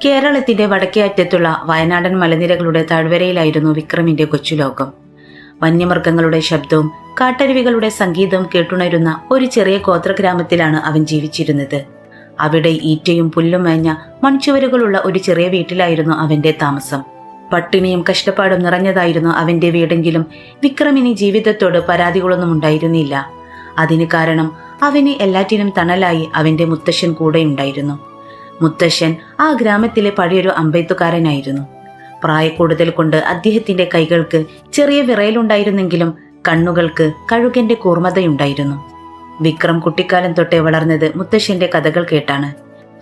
കേരളത്തിന്റെ വടക്കേ അറ്റത്തുള്ള വയനാടൻ മലനിരകളുടെ താഴ്വരയിലായിരുന്നു വിക്രമിന്റെ കൊച്ചുലോകം. വന്യമൃഗങ്ങളുടെ ശബ്ദവും കാട്ടരുവികളുടെ സംഗീതവും കേട്ടുണരുന്ന ഒരു ചെറിയ ഗോത്രഗ്രാമത്തിലാണ് അവൻ ജീവിച്ചിരുന്നത്. അവിടെ ഈറ്റയും പുല്ലും മേഞ്ഞ മൺചുവരുകളുള്ള ഒരു ചെറിയ വീട്ടിലായിരുന്നു അവന്റെ താമസം. പട്ടിണിയും കഷ്ടപ്പാടും നിറഞ്ഞതായിരുന്നു അവന്റെ വീടെങ്കിലും വിക്രമിന് ജീവിതത്തോട് പരാതികളൊന്നും ഉണ്ടായിരുന്നില്ല. അതിന് കാരണം അവന് എല്ലാറ്റിനും തണലായി അവന്റെ മുത്തശ്ശൻ കൂടെയുണ്ടായിരുന്നു. മുത്തശ്ശൻ ആ ഗ്രാമത്തിലെ പഴയൊരു അമ്പെയ്ത്തുകാരനായിരുന്നു. പ്രായക്കൂടുതൽ കൊണ്ട് അദ്ദേഹത്തിന്റെ കൈകൾക്ക് ചെറിയ വിറയലുണ്ടായിരുന്നെങ്കിലും കണ്ണുകൾക്ക് കഴുകന്റെ കൂർമ്മതയുണ്ടായിരുന്നു. വിക്രം കുട്ടിക്കാലം തൊട്ടേ വളർന്നത് മുത്തശ്ശന്റെ കഥകൾ കേട്ടാണ്.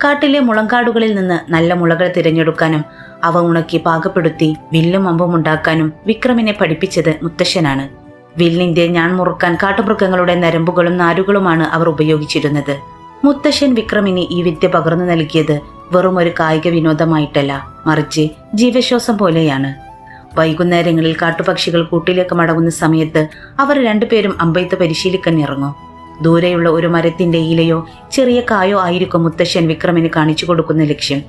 കാട്ടിലെ മുളങ്കാടുകളിൽ നിന്ന് നല്ല മുളകൾ തിരഞ്ഞെടുക്കാനും അവ ഉണക്കി പാകപ്പെടുത്തി വില്ലും അമ്പും ഉണ്ടാക്കാനും വിക്രമിനെ പഠിപ്പിച്ചത് മുത്തശ്ശനാണ്. വില്ലിന്റെ ഞാൺ മുറുക്കാൻ കാട്ടുമൃഗങ്ങളുടെ നരമ്പുകളും നാരുകളുമാണ് അവർ ഉപയോഗിച്ചിരുന്നത്. മുത്തശ്ശൻ വിക്രമിന് ഈ വിദ്യ പകർന്നു നൽകിയത് വെറും ഒരു കായിക വിനോദമായിട്ടല്ല, മറിച്ച് ജീവശ്വാസം പോലെയാണ്. വൈകുന്നേരങ്ങളിൽ കാട്ടുപക്ഷികൾ കൂട്ടിലേക്ക് മടങ്ങുന്ന സമയത്ത് അവർ രണ്ടുപേരും അമ്പെയ്ത്ത് പരിശീലിക്കാൻ ഇറങ്ങും. ദൂരെയുള്ള ഒരു മരത്തിന്റെ ഇലയോ ചെറിയ കായോ ആയിരിക്കും മുത്തശ്ശൻ വിക്രമിന് കാണിച്ചു കൊടുക്കുന്ന ലക്ഷ്യം.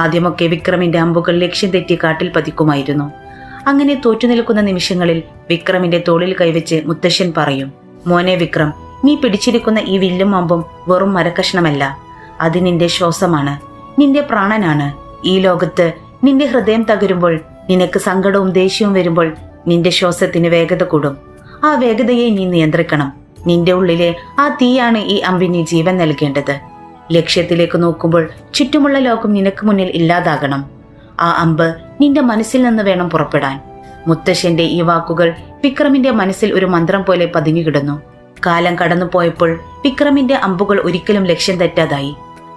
ആദ്യമൊക്കെ വിക്രമിന്റെ അമ്പുകൾ ലക്ഷ്യം തെറ്റി കാട്ടിൽ പതിക്കുമായിരുന്നു. അങ്ങനെ തോറ്റുനിൽക്കുന്ന നിമിഷങ്ങളിൽ വിക്രമിന്റെ തോളിൽ കൈവച്ച് മുത്തശ്ശൻ പറയും, മോനെ വിക്രം, നീ പിടിച്ചിരിക്കുന്ന ഈ വില്ലും അമ്പും വെറും മരക്കഷ്ണമല്ല, അത് നിന്റെ ശ്വാസമാണ്, നിന്റെ പ്രാണനാണ്. ഈ ലോകത്ത് നിന്റെ ഹൃദയം തകരുമ്പോൾ, നിനക്ക് സങ്കടവും ദേഷ്യവും വരുമ്പോൾ നിന്റെ ശ്വാസത്തിന് വേഗത കൂടും. ആ വേഗതയെ നീ നിയന്ത്രിക്കണം. നിന്റെ ഉള്ളിലെ ആ തീയാണ് ഈ അമ്പിന് ജീവൻ നൽകേണ്ടത്. ലക്ഷ്യത്തിലേക്ക് നോക്കുമ്പോൾ ചുറ്റുമുള്ള ലോകം നിനക്ക് മുന്നിൽ ഇല്ലാതാകണം. ആ അമ്പ് നിന്റെ മനസ്സിൽ നിന്ന് വേണം പുറപ്പെടാൻ. മുത്തശ്ശന്റെ ഈ വാക്കുകൾ വിക്രമിന്റെ മനസ്സിൽ ഒരു മന്ത്രം പോലെ പതിഞ്ഞുകിടന്നു. കാലം കടന്നു പോയപ്പോൾ വിക്രമിന്റെ അമ്പുകൾ ഒരിക്കലും ലക്ഷ്യം തെറ്റാതായി.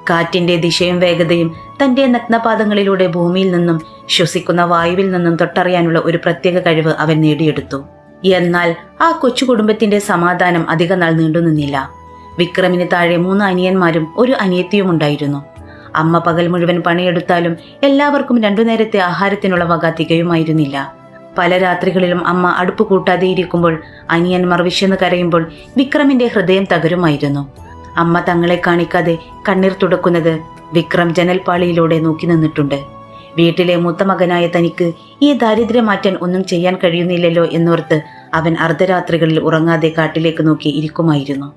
കാറ്റിന്റെ ദിശയും വേഗതയും തന്റെ നഗ്നപാദങ്ങളിലൂടെ ഭൂമിയിൽ നിന്നും ശ്വസിക്കുന്ന വായുവിൽ നിന്നും തൊട്ടറിയാനുള്ള ഒരു പ്രത്യേക കഴിവ് അവൻ നേടിയെടുത്തു. എന്നാൽ ആ കൊച്ചു കുടുംബത്തിന്റെ സമാധാനം അധികനാൾ നീണ്ടുനിന്നില്ല. വിക്രമിന് താഴെ 3 അനിയന്മാരും ഒരു അനിയത്തിയും ഉണ്ടായിരുന്നു. അമ്മ പകൽ മുഴുവൻ പണിയെടുത്താലും എല്ലാവർക്കും 2 നേരത്തെ ആഹാരത്തിനുള്ള വക തികയുമായിരുന്നില്ല. പല രാത്രികളിലും അമ്മ അടുപ്പ് കൂട്ടാതെ ഇരിക്കുമ്പോൾ അനിയന്മാർ വിശന്ന് കരയുമ്പോൾ വിക്രമിന്റെ ഹൃദയം തകരുമായിരുന്നു. അമ്മ തങ്ങളെ കാണിക്കാതെ കണ്ണീർ തുടക്കുന്നത് വിക്രം ജനൽപ്പാളിയിലൂടെ നോക്കി നിന്നിട്ടുണ്ട്. വീട്ടിലെ മൂത്ത മകനായ തനിക്ക് ഈ ദാരിദ്ര്യം മാറ്റാൻ ഒന്നും ചെയ്യാൻ കഴിയുന്നില്ലല്ലോ എന്നോർത്ത് അവൻ അർദ്ധരാത്രികളിൽ ഉറങ്ങാതെ കാട്ടിലേക്ക് നോക്കി ഇരിക്കുമായിരുന്നു.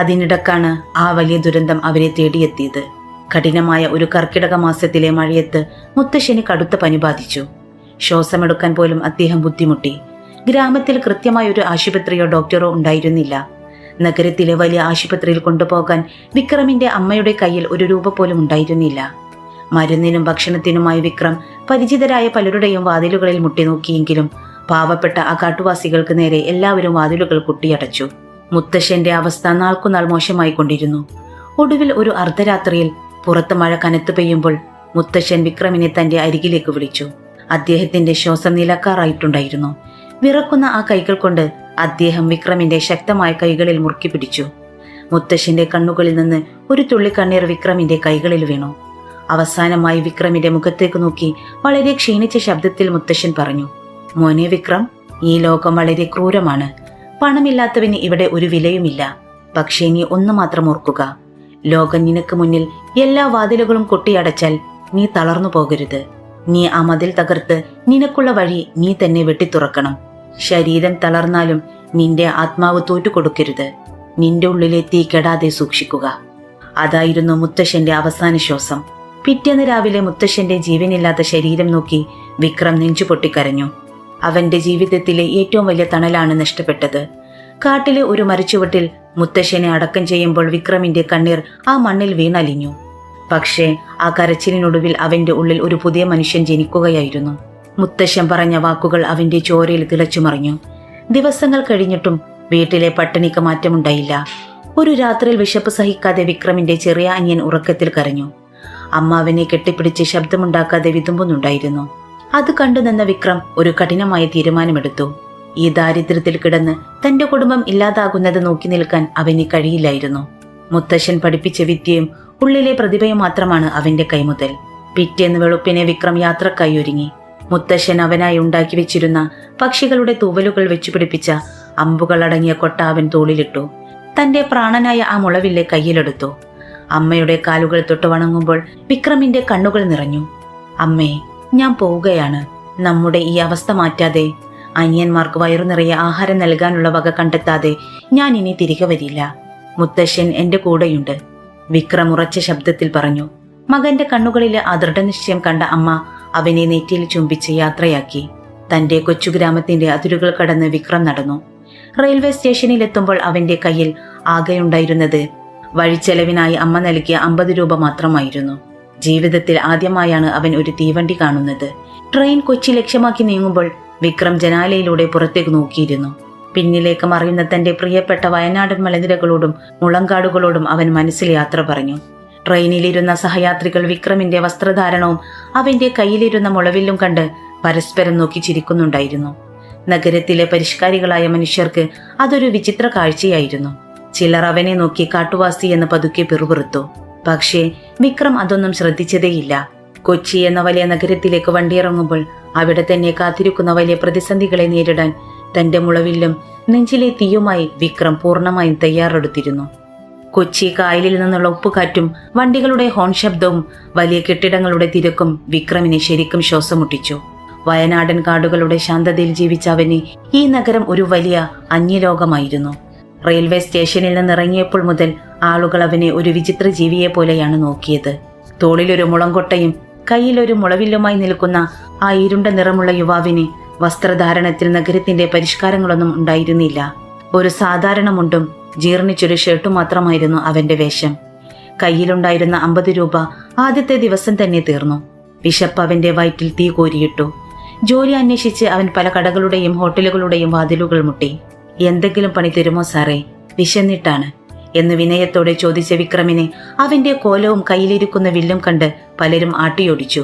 അതിനിടക്കാണ് ആ വലിയ ദുരന്തം അവരെ തേടിയെത്തിയത്. കഠിനമായ ഒരു കർക്കിടക മാസത്തിലെ മഴയത്ത് മുത്തശ്ശന് കടുത്ത പനി ബാധിച്ചു. ശ്വാസമെടുക്കാൻ പോലും അദ്ദേഹം ബുദ്ധിമുട്ടി. ഗ്രാമത്തിൽ കൃത്യമായ ഒരു ആശുപത്രിയോ ഡോക്ടറോ ഉണ്ടായിരുന്നില്ല. നഗരത്തിലെ വലിയ ആശുപത്രിയിൽ കൊണ്ടുപോകാൻ വിക്രമിന്റെ അമ്മയുടെ കയ്യിൽ 1 രൂപ പോലും ഉണ്ടായിരുന്നില്ല. മരുന്നിനും ഭക്ഷണത്തിനുമായി വിക്രം പരിചിതരായ പലരുടെയും വാതിലുകളിൽ മുട്ടി നോക്കിയെങ്കിലും പാവപ്പെട്ട ആ കാട്ടുവാസികൾക്ക് നേരെ എല്ലാവരും വാതിലുകൾ കുട്ടിയടച്ചു. മുത്തശ്ശന്റെ അവസ്ഥ നാൾക്കുനാൾ മോശമായി കൊണ്ടിരുന്നു. ഒടുവിൽ ഒരു അർദ്ധരാത്രിയിൽ പുറത്ത് മഴ കനത്തു പെയ്യുമ്പോൾ മുത്തശ്ശൻ വിക്രമിനെ തന്റെ അരികിലേക്ക് വിളിച്ചു. അദ്ദേഹത്തിന്റെ ശ്വാസം നിലക്കാറായിട്ടുണ്ടായിരുന്നു. വിറക്കുന്ന ആ കൈകൾ കൊണ്ട് അദ്ദേഹം വിക്രമിന്റെ ശക്തമായ കൈകളിൽ മുറുക്കി പിടിച്ചു. മുത്തശ്ശന്റെ കണ്ണുകളിൽ നിന്ന് ഒരു തുള്ളി കണ്ണീർ വിക്രമിന്റെ കൈകളിൽ വീണു. അവസാനമായി വിക്രമിന്റെ മുഖത്തേക്ക് നോക്കി വളരെ ക്ഷീണിച്ച ശബ്ദത്തിൽ മുത്തശ്ശൻ പറഞ്ഞു, മോനെ വിക്രം, ഈ ലോകം വളരെ ക്രൂരമാണ്. പണമില്ലാത്തവന് ഇവിടെ ഒരു വിലയുമില്ല. പക്ഷേ നീ ഒന്ന് മാത്രം ഓർക്കുക, ലോകം നിനക്ക് മുന്നിൽ എല്ലാ വാതിലുകളും കൊട്ടിയടച്ചാൽ നീ തളർന്നു പോകരുത്. നീ ആ മതിൽ തകർത്ത് നിനക്കുള്ള വഴി നീ തന്നെ വെട്ടിത്തുറക്കണം. ശരീരം തളർന്നാലും നിന്റെ ആത്മാവ് തോറ്റുകൊടുക്കരുത്. നിന്റെ ഉള്ളിലെ തീ കെടാതെ സൂക്ഷിക്കുക. അതായിരുന്നു മുത്തശ്ശന്റെ അവസാന ശ്വാസം. പിറ്റേന്ന് രാവിലെ മുത്തശ്ശന്റെ ജീവനില്ലാത്ത ശരീരം നോക്കി വിക്രം നെഞ്ചുപൊട്ടിക്കരഞ്ഞു. അവന്റെ ജീവിതത്തിലെ ഏറ്റവും വലിയ തണലാണ് നഷ്ടപ്പെട്ടത്. കാട്ടിലെ ഒരു മരച്ചുവട്ടിൽ മുത്തശ്ശനെ അടക്കം ചെയ്യുമ്പോൾ വിക്രമിന്റെ കണ്ണീർ ആ മണ്ണിൽ വീണലിഞ്ഞു. പക്ഷേ ആ കരച്ചിലിനൊടുവിൽ അവന്റെ ഉള്ളിൽ ഒരു പുതിയ മനുഷ്യൻ ജനിക്കുകയായിരുന്നു. മുത്തശ്ശൻ പറഞ്ഞ വാക്കുകൾ അവന്റെ ചോരയിൽ തിളച്ചുമറിഞ്ഞു. ദിവസങ്ങൾ കഴിഞ്ഞിട്ടും വീട്ടിലെ പട്ടിണിക്ക് മാറ്റമുണ്ടായില്ല. ഒരു രാത്രിയിൽ വിശപ്പ് സഹിക്കാതെ വിക്രമിന്റെ ചെറിയ അനിയൻ ഉറക്കത്തിൽ കരഞ്ഞു. അമ്മ അവനെ കെട്ടിപ്പിടിച്ച് ശബ്ദമുണ്ടാക്കാതെ വിതുമ്പുന്നുണ്ടായിരുന്നു. അത് കണ്ടു നിന്ന വിക്രം ഒരു കഠിനമായ തീരുമാനമെടുത്തു. ഈ ദാരിദ്ര്യത്തിൽ കിടന്ന് തന്റെ കുടുംബം ഇല്ലാതാകുന്നത് നോക്കി നിൽക്കാൻ അവന് കഴിയില്ലായിരുന്നു. മുത്തശ്ശൻ പഠിപ്പിച്ച വിദ്യയും ഉള്ളിലെ പ്രതിഭയും മാത്രമാണ് അവന്റെ കൈമുതൽ. പിറ്റേന്ന് വെളുപ്പിനെ വിക്രം യാത്രക്കായി ഒരുങ്ങി. മുത്തശ്ശൻ അവനായി ഉണ്ടാക്കി വെച്ചിരുന്ന പക്ഷികളുടെ തൂവലുകൾ വെച്ചുപിടിപ്പിച്ച അമ്പുകൾ അടങ്ങിയ കൊട്ട അവൻ തോളിലിട്ടു. തന്റെ പ്രാണനായ ആ മുളവില്ലെ കയ്യിലെടുത്തു. അമ്മയുടെ കാലുകൾ തൊട്ട് വണങ്ങുമ്പോൾ വിക്രമിന്റെ കണ്ണുകൾ നിറഞ്ഞു. അമ്മേ, ഞാൻ പോവുകയാണ്. നമ്മുടെ ഈ അവസ്ഥ മാറ്റാതെ, അനിയന്മാർക്ക് വയറു നിറയെ ആഹാരം നൽകാനുള്ള വക കണ്ടെത്താതെ ഞാൻ ഇനി തിരികെ വരില്ല. മുത്തശ്ശൻ എന്റെ കൂടെയുണ്ട്, വിക്രം ഉറച്ച ശബ്ദത്തിൽ പറഞ്ഞു. മകന്റെ കണ്ണുകളിലെ ആ ദൃഢനിശ്ചയം കണ്ട അമ്മ അവനെ നെറ്റിയിൽ ചുംബിച്ച് യാത്രയാക്കി. തന്റെ കൊച്ചു ഗ്രാമത്തിന്റെ അതിരുകൾ കടന്ന് വിക്രം നടന്നു. റെയിൽവേ സ്റ്റേഷനിലെത്തുമ്പോൾ അവന്റെ കയ്യിൽ ആകെയുണ്ടായിരുന്നത് വഴിച്ചെലവിനായി അമ്മ നൽകിയ 50 രൂപ മാത്രമായിരുന്നു. ജീവിതത്തിൽ ആദ്യമായാണ് അവൻ ഒരു തീവണ്ടി കാണുന്നത്. ട്രെയിൻ കൊച്ചി ലക്ഷ്യമാക്കി നീങ്ങുമ്പോൾ വിക്രം ജനാലയിലൂടെ പുറത്തേക്ക് നോക്കിയിരുന്നു. പിന്നിലേക്ക് മറയുന്ന തന്റെ പ്രിയപ്പെട്ട വയനാടൻ മലനിരകളോടും മുളങ്കാടുകളോടും അവൻ മനസ്സിൽ യാത്ര പറഞ്ഞു. ട്രെയിനിലിരുന്ന സഹയാത്രികൾ വിക്രമിന്റെ വസ്ത്രധാരണവും അവന്റെ കയ്യിലിരുന്ന മുളവില്ലും കണ്ട് പരസ്പരം നോക്കി ചിരിക്കുന്നുണ്ടായിരുന്നു. നഗരത്തിലെ പരിഷ്കാരികളായ മനുഷ്യർക്ക് അതൊരു വിചിത്ര കാഴ്ചയായിരുന്നു. ചിലർ അവനെ നോക്കി കാട്ടുവാസി എന്ന് പതുക്കെ പിറുപിറുത്തു. പക്ഷേ വിക്രം അതൊന്നും ശ്രദ്ധിച്ചതേയില്ല. കൊച്ചി എന്ന വലിയ നഗരത്തിലേക്ക് വണ്ടിയിറങ്ങുമ്പോൾ അവിടെ തന്നെ കാത്തിരിക്കുന്ന വലിയ പ്രതിസന്ധികളെ നേരിടാൻ തന്റെ മുളവില്ലും നെഞ്ചിലെ തീയുമായി വിക്രം പൂർണ്ണമായും തയ്യാറെടുത്തിരുന്നു. കൊച്ചി കായലിൽ നിന്നുള്ള ഉപ്പുകാറ്റും വണ്ടികളുടെ ഹോൺ ശബ്ദവും വലിയ കെട്ടിടങ്ങളുടെ തിരക്കും വിക്രമിനെ ശരിക്കും ശ്വാസമുട്ടിച്ചു. വയനാടൻ കാടുകളുടെ ശാന്തതയിൽ ജീവിച്ച അവന് ഈ നഗരം ഒരു വലിയ അന്യലോകമായിരുന്നു. റെയിൽവേ സ്റ്റേഷനിൽ നിന്നിറങ്ങിയപ്പോൾ മുതൽ ആളുകൾ അവനെ ഒരു വിചിത്ര ജീവിയെ പോലെയാണ് നോക്കിയത്. തോളിലൊരു മുളങ്കൊട്ടയും കയ്യിലൊരു മുളവില്ലുമായി നിൽക്കുന്ന ആ ഇരുണ്ട നിറമുള്ള യുവാവിന് വസ്ത്രധാരണത്തിൽ നഗരത്തിന്റെ പരിഷ്കാരങ്ങളൊന്നും ഉണ്ടായിരുന്നില്ല. ഒരു സാധാരണ മുണ്ടും ജീർണിച്ചൊരു ഷർട്ടും മാത്രമായിരുന്നു അവന്റെ വേഷം. കയ്യിലുണ്ടായിരുന്ന 50 രൂപ ആദ്യത്തെ ദിവസം തന്നെ തീർന്നു. വിശപ്പ് അവന്റെ വയറ്റിൽ തീ കോരിയിട്ടു. ജോലി അന്വേഷിച്ച് അവൻ പല കടകളുടെയും ഹോട്ടലുകളുടെയും വാതിലുകൾ മുട്ടി. എന്തെങ്കിലും പണി തരുമോ സാറേ, വിശന്നിട്ടാണ് എന്ന് വിനയത്തോടെ ചോദിച്ച വിക്രമിനെ അവന്റെ കോലവും കയ്യിലിരിക്കുന്ന വില്ലും കണ്ട് പലരും ആട്ടിയോടിച്ചു.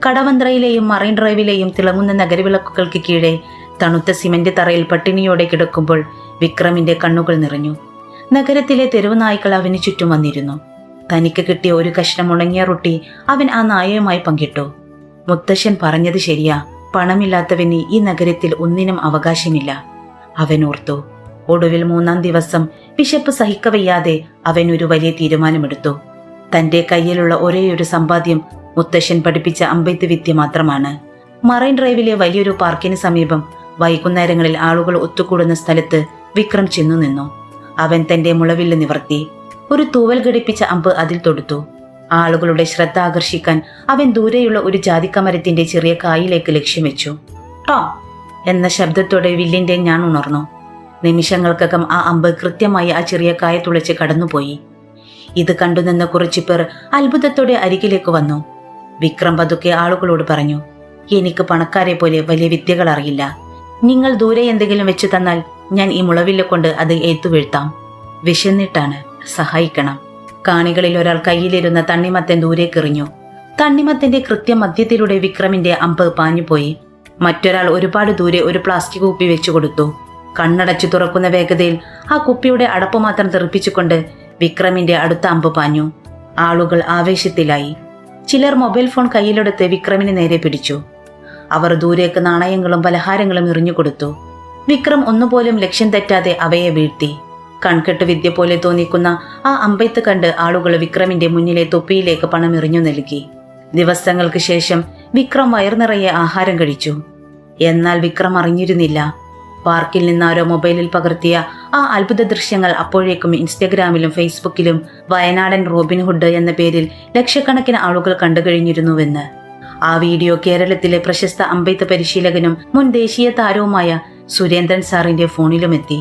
കടവന്ത്രയിലെയും മറൈൻ ഡ്രൈവിലെയും തിളങ്ങുന്ന നഗരവിളക്കുകൾക്ക് കീഴെ തണുത്ത സിമന്റ് തറയിൽ പട്ടിണിയോടെ കിടക്കുമ്പോൾ വിക്രമിന്റെ കണ്ണുകൾ നിറഞ്ഞു. നഗരത്തിലെ തെരുവ് നായ്ക്കൾ അവന് ചുറ്റും വന്നിരുന്നു. തനിക്ക് കിട്ടിയ ഒരു കഷ്ണം ഉണങ്ങിയ റൊട്ടി അവൻ ആ നായയുമായി പങ്കിട്ടു. മുത്തശ്ശൻ പറഞ്ഞത് ശരിയാ, പണമില്ലാത്തവന് ഈ നഗരത്തിൽ ഒന്നിനും അവകാശമില്ല, അവൻ ഓർത്തു. ഒടുവിൽ 3-ാം ദിവസം വിശപ്പ് സഹിക്കവയ്യാതെ അവൻ ഒരു വലിയ തീരുമാനമെടുത്തു. തന്റെ കയ്യിലുള്ള ഒരേയൊരു സമ്പാദ്യം മുത്തശ്ശൻ പഠിപ്പിച്ച അമ്പെയ്ത്ത് വിദ്യ മാത്രമാണ്. മറൈൻ ഡ്രൈവിലെ വലിയൊരു പാർക്കിന് സമീപം വൈകുന്നേരങ്ങളിൽ ആളുകൾ ഒത്തുകൂടുന്ന സ്ഥലത്ത് വിക്രം ചെന്നു നിന്നു. അവൻ തന്റെ മുളവില്ല് നിവർത്തി. ഒരു തൂവൽ ഘടിപ്പിച്ച അമ്പ് അതിൽ തൊടുത്തു. ആളുകളുടെ ശ്രദ്ധ ആകർഷിക്കാൻ അവൻ ദൂരെയുള്ള ഒരു ജാതിക്കമരത്തിന്റെ ചെറിയ കായിലേക്ക് ലക്ഷ്യം വെച്ചു. ടോ എന്ന ശബ്ദത്തോടെ വില്ലിന്റെ ഞാൻ ഉണർന്നു. നിമിഷങ്ങൾക്കകം ആ അമ്പ് കൃത്യമായി ആ ചെറിയ കായ തുളച്ച് കടന്നുപോയി. ഇത് കണ്ടുനിന്ന കുറച്ചു പേർ അത്ഭുതത്തോടെ അരികിലേക്ക് വന്നു. വിക്രം പതുക്കെ ആളുകളോട് പറഞ്ഞു, എനിക്ക് പണക്കാരെ പോലെ വലിയ വിദ്യകൾ അറിയില്ല. നിങ്ങൾ ദൂരെ എന്തെങ്കിലും വെച്ചു തന്നാൽ ഞാൻ ഈ മുളവില്ല് കൊണ്ട് അത് ഏത്തുവീഴ്ത്താം. വിശന്നിട്ടാണ്, സഹായിക്കണം. കാണികളിൽ ഒരാൾ കയ്യിലിരുന്ന തണ്ണിമത്തൻ ദൂരേക്കെറിഞ്ഞു. തണ്ണിമത്തന്റെ കൃത്യ മധ്യത്തിലൂടെ വിക്രമിന്റെ അമ്പ് പാഞ്ഞുപോയി. മറ്റൊരാൾ ഒരുപാട് ദൂരെ ഒരു പ്ലാസ്റ്റിക് കുപ്പി വെച്ചു കൊടുത്തു. കണ്ണടച്ചു തുറക്കുന്ന വേഗതയിൽ ആ കുപ്പിയുടെ അടപ്പ് മാത്രം തെറിപ്പിച്ചുകൊണ്ട് വിക്രമിന്റെ അടുത്ത അമ്പ് പാഞ്ഞു. ആളുകൾ ആവേശത്തിലായി. ചിലർ മൊബൈൽ ഫോൺ കയ്യിലെടുത്ത് വിക്രമിന് നേരെ പിടിച്ചു. അവർ ദൂരേക്ക് നാണയങ്ങളും പലഹാരങ്ങളും എറിഞ്ഞുകൊടുത്തു. വിക്രം ഒന്നുപോലും ലക്ഷ്യം തെറ്റാതെ അവയെ വീഴ്ത്തി. കൺകെട്ട് വിദ്യ പോലെ തോന്നിക്കുന്ന ആ അമ്പെയ്ത്ത് കണ്ട് ആളുകൾ വിക്രമിന്റെ മുന്നിലെ തൊപ്പിയിലേക്ക് പണം എറിഞ്ഞു നൽകി. ദിവസങ്ങൾക്ക് ശേഷം വിക്രം വയർനിറയെ ആഹാരം കഴിച്ചു. എന്നാൽ വിക്രം അറിഞ്ഞിരുന്നില്ല, പാർക്കിൽ നിന്നാരോ മൊബൈലിൽ പകർത്തിയ ആ അത്ഭുത ദൃശ്യങ്ങൾ അപ്പോഴേക്കും ഇൻസ്റ്റഗ്രാമിലും ഫേസ്ബുക്കിലും വയനാടൻ റോബിൻഹുഡ് എന്ന പേരിൽ ലക്ഷക്കണക്കിന് ആളുകൾ കണ്ടുകഴിഞ്ഞിരുന്നുവെന്ന്. ആ വീഡിയോ കേരളത്തിലെ പ്രശസ്ത അമ്പെയ്ത്ത് പരിശീലകനും മുൻ ദേശീയ താരവുമായ സുരേന്ദ്രൻ സാറിന്റെ ഫോണിലുമെത്തി.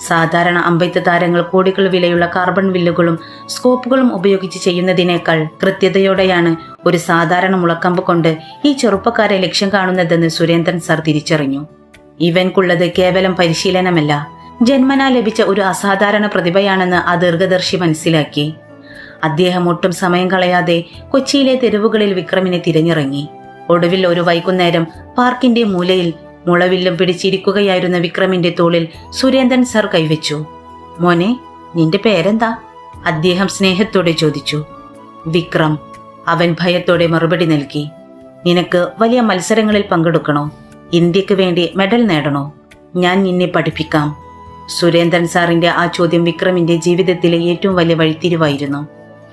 സാധാരണ അമ്പെയ്ത്ത് താരങ്ങൾ കോടികൾ വിലയുള്ള കാർബൺ വില്ലുകളും സ്കോപ്പുകളും ഉപയോഗിച്ച് ചെയ്യുന്നതിനേക്കാൾ കൃത്യതയോടെയാണ് ഒരു സാധാരണ മുളക്കമ്പ് കൊണ്ട് ഈ ചെറുപ്പക്കാരെ ലക്ഷ്യം കാണുന്നതെന്ന് സുരേന്ദ്രൻ സാർ തിരിച്ചറിഞ്ഞു. ഇവൻക്കുള്ളത് കേവലം പരിശീലനമല്ല, ജന്മനാ ലഭിച്ച ഒരു അസാധാരണ പ്രതിഭയാണെന്ന് ആ ദീർഘദർശി മനസ്സിലാക്കി. അദ്ദേഹം ഒട്ടും സമയം കളയാതെ കൊച്ചിയിലെ തെരുവുകളിൽ വിക്രമിനെ തിരഞ്ഞിറങ്ങി. ഒടുവിൽ ഒരു വൈകുന്നേരം പാർക്കിന്റെ മൂലയിൽ മുളവില്ലും പിടിച്ചിരിക്കുകയായിരുന്ന വിക്രമിന്റെ തോളിൽ സുരേന്ദ്രൻ സർ കൈവച്ചു. മോനെ, നിന്റെ പേരെന്താ? അദ്ദേഹം സ്നേഹത്തോടെ ചോദിച്ചു. വിക്രം, അവൻ ഭയത്തോടെ മറുപടി നൽകി. നിനക്ക് വലിയ മത്സരങ്ങളിൽ പങ്കെടുക്കണോ? ഇന്ത്യക്ക് വേണ്ടി മെഡൽ നേടണോ? ഞാൻ നിന്നെ പഠിപ്പിക്കാം. സുരേന്ദ്രൻ സാറിന്റെ ആ ചോദ്യം വിക്രമിന്റെ ജീവിതത്തിലെ ഏറ്റവും വലിയ വഴിത്തിരിവായിരുന്നു.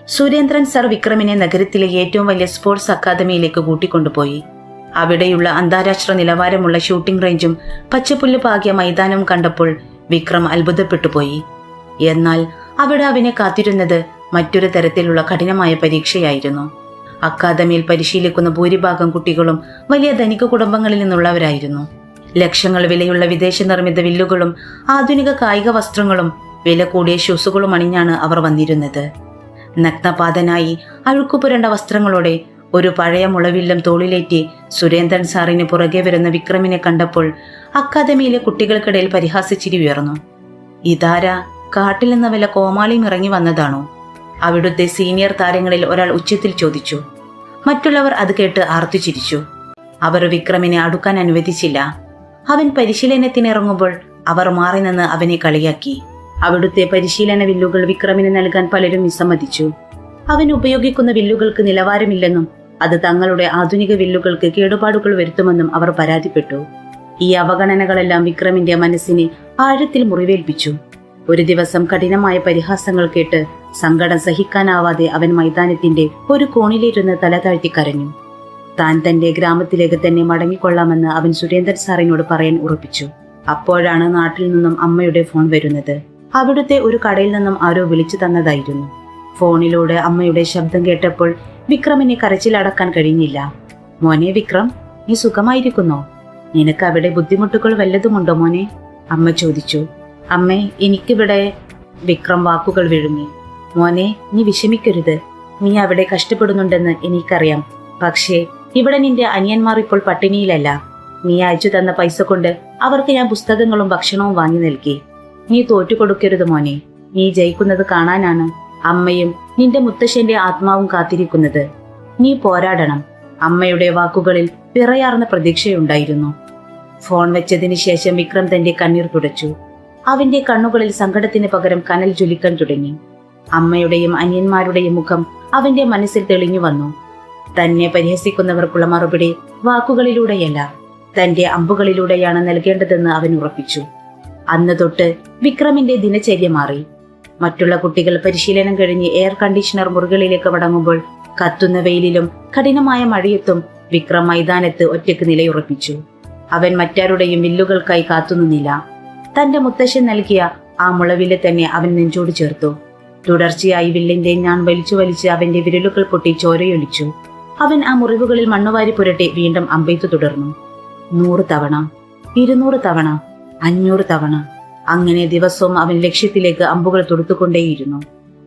സുരേന്ദ്രൻ സർ വിക്രമിനെ നഗരത്തിലെ ഏറ്റവും വലിയ സ്പോർട്സ് അക്കാദമിയിലേക്ക് കൂട്ടിക്കൊണ്ടുപോയി. അവിടെയുള്ള അന്താരാഷ്ട്ര നിലവാരമുള്ള ഷൂട്ടിംഗ് റേഞ്ചും പച്ചപ്പുല്ല് പാകിയ മൈതാനവും കണ്ടപ്പോൾ വിക്രം അത്ഭുതപ്പെട്ടുപോയി. എന്നാൽ അവിടെ അവനെ കാത്തിരുന്നത് മറ്റൊരു തരത്തിലുള്ള കഠിനമായ പരീക്ഷയായിരുന്നു. അക്കാദമിയിൽ പരിശീലിക്കുന്ന ഭൂരിഭാഗം കുട്ടികളും വലിയ ധനിക കുടുംബങ്ങളിൽ നിന്നുള്ളവരായിരുന്നു. ലക്ഷങ്ങൾ വിലയുള്ള വിദേശ നിർമ്മിത വില്ലുകളും ആധുനിക കായിക വസ്ത്രങ്ങളും വില കൂടിയ ഷൂസുകളും അണിഞ്ഞാണ് അവർ വന്നിരുന്നത്. നഗ്നപാതനായി അഴുക്കുപുരണ്ട വസ്ത്രങ്ങളോടെ ഒരു പഴയ മുളവില്ലം തോളിലേറ്റി സുരേന്ദ്രൻ സാറിന് പുറകെ വരുന്ന വിക്രമിനെ കണ്ടപ്പോൾ അക്കാദമിയിലെ കുട്ടികൾക്കിടയിൽ പരിഹാസച്ചിരി ഉയർന്നു. ഇതാരാ, കാട്ടിൽ നിന്ന് വല്ല കോമാളിയും ഇറങ്ങി വന്നതാണോ? അവിടുത്തെ സീനിയർ താരങ്ങളിൽ ഒരാൾ ഉച്ചത്തിൽ ചോദിച്ചു. മറ്റുള്ളവർ അത് കേട്ട് ആർത്തു ചിരിച്ചു. അവർ വിക്രമിനെ അടുക്കാൻ അനുവദിച്ചില്ല. അവൻ പരിശീലനത്തിനിറങ്ങുമ്പോൾ അവർ മാറി നിന്ന് അവനെ കളിയാക്കി. അവിടുത്തെ പരിശീലന വില്ലുകൾ വിക്രമിന് നൽകാൻ പലരും വിസമ്മതിച്ചു. അവൻ ഉപയോഗിക്കുന്ന വില്ലുകൾക്ക് നിലവാരമില്ലെന്നും അത് തങ്ങളുടെ ആധുനിക വില്ലുകൾക്ക് കേടുപാടുകൾ വരുത്തുമെന്നും അവർ പരാതിപ്പെട്ടു. ഈ അവഗണനകളെല്ലാം വിക്രമിന്റെ മനസ്സിനെ ആഴത്തിൽ മുറിവേൽപ്പിച്ചു. ഒരു ദിവസം കഠിനമായ പരിഹാസങ്ങൾ കേട്ട് സങ്കടം സഹിക്കാനാവാതെ അവൻ മൈതാനത്തിന്റെ ഒരു കോണിലിരുന്ന് തല താഴ്ത്തി കരഞ്ഞു. താൻ തന്റെ ഗ്രാമത്തിലേക്ക് തന്നെ മടങ്ങിക്കൊള്ളാമെന്ന് അവൻ സുരേന്ദ്രൻ സാറിനോട് പറയാൻ ഉറപ്പിച്ചു. അപ്പോഴാണ് നാട്ടിൽ നിന്നും അമ്മയുടെ ഫോൺ വരുന്നത്. അവിടുത്തെ ഒരു കടയിൽ നിന്നും ആരോ വിളിച്ചു തന്നതായിരുന്നു. ഫോണിലൂടെ അമ്മയുടെ ശബ്ദം കേട്ടപ്പോൾ വിക്രമിനെ കരച്ചിലടക്കാൻ കഴിഞ്ഞില്ല. മോനെ വിക്രം, നീ സുഖമായിരിക്കുന്നോ? നിനക്ക് അവിടെ ബുദ്ധിമുട്ടുകൾ വല്ലതുമുണ്ടോ മോനെ? അമ്മ ചോദിച്ചു. അമ്മേ, എനിക്കിവിടെ. വിക്രം വാക്കുകൾ വിഴുങ്ങി. മോനെ, നീ വിഷമിക്കരുത്. നീ അവിടെ കഷ്ടപ്പെടുന്നുണ്ടെന്ന് എനിക്കറിയാം. പക്ഷേ ഇവിടെ നിന്റെ അനിയന്മാർ ഇപ്പോൾ പട്ടിണിയിലല്ല. നീ അയച്ചു തന്ന പൈസ കൊണ്ട് അവർക്ക് ഞാൻ പുസ്തകങ്ങളും ഭക്ഷണവും വാങ്ങി നൽകി. നീ തോറ്റുകൊടുക്കരുത് മോനെ. നീ ജയിക്കുന്നത് കാണാനാണ് അമ്മയും നിന്റെ മുത്തശ്ശന്റെ ആത്മാവും കാത്തിരിക്കുന്നത്. നീ പോരാടണം. അമ്മയുടെ വാക്കുകളിൽ വിറയാർന്ന പ്രതീക്ഷയുണ്ടായിരുന്നു. ഫോൺ വെച്ചതിന് ശേഷം വിക്രം തന്റെ കണ്ണീർ തുടച്ചു. അവന്റെ കണ്ണുകളിൽ സങ്കടത്തിന് പകരം കനൽ ജ്വലിക്കാൻ തുടങ്ങി. അമ്മയുടെയും അനിയന്മാരുടെയും മുഖം അവന്റെ മനസ്സിൽ തെളിഞ്ഞു വന്നു. തന്നെ പരിഹസിക്കുന്നവർക്കുള്ള മറുപടി വാക്കുകളിലൂടെയല്ല, തന്റെ അമ്പുകളിലൂടെയാണ് നൽകേണ്ടതെന്ന് അവൻ ഉറപ്പിച്ചു. അന്ന് തൊട്ട് വിക്രമിന്റെ ദിനചര്യ മാറി. മറ്റുള്ള കുട്ടികൾ പരിശീലനം കഴിഞ്ഞ് എയർ കണ്ടീഷണർ മുറികളിലേക്ക് മടങ്ങുമ്പോൾ കത്തുന്ന വെയിലിലും കഠിനമായ മഴയത്തും വിക്രം മൈതാനത്ത് ഒറ്റയ്ക്ക് നിലയുറപ്പിച്ചു. അവൻ മറ്റാരുടെയും വില്ലുകൾക്കായി കാത്തുനിന്നില്ല. തന്റെ മുത്തശ്ശൻ നൽകിയ ആ മുളവില് തന്നെ അവൻ നെഞ്ചോട് ചേർത്തു. തുടർച്ചയായി വില്ലിന്റെ ഞാൻ വലിച്ചു വലിച്ച് അവന്റെ വിരലുകൾ പൊട്ടി ചോരയൊലിച്ചു. അവൻ ആ മുറിവുകളിൽ മണ്ണുവാരി പുരട്ടി വീണ്ടും അമ്പെയ്ത്തു തുടർന്നു. 100 തവണ, 200 തവണ, 500 തവണ. അങ്ങനെ ദിവസവും അവൻ ലക്ഷ്യത്തിലേക്ക് അമ്പുകൾ തൊടുത്തുകൊണ്ടേയിരുന്നു.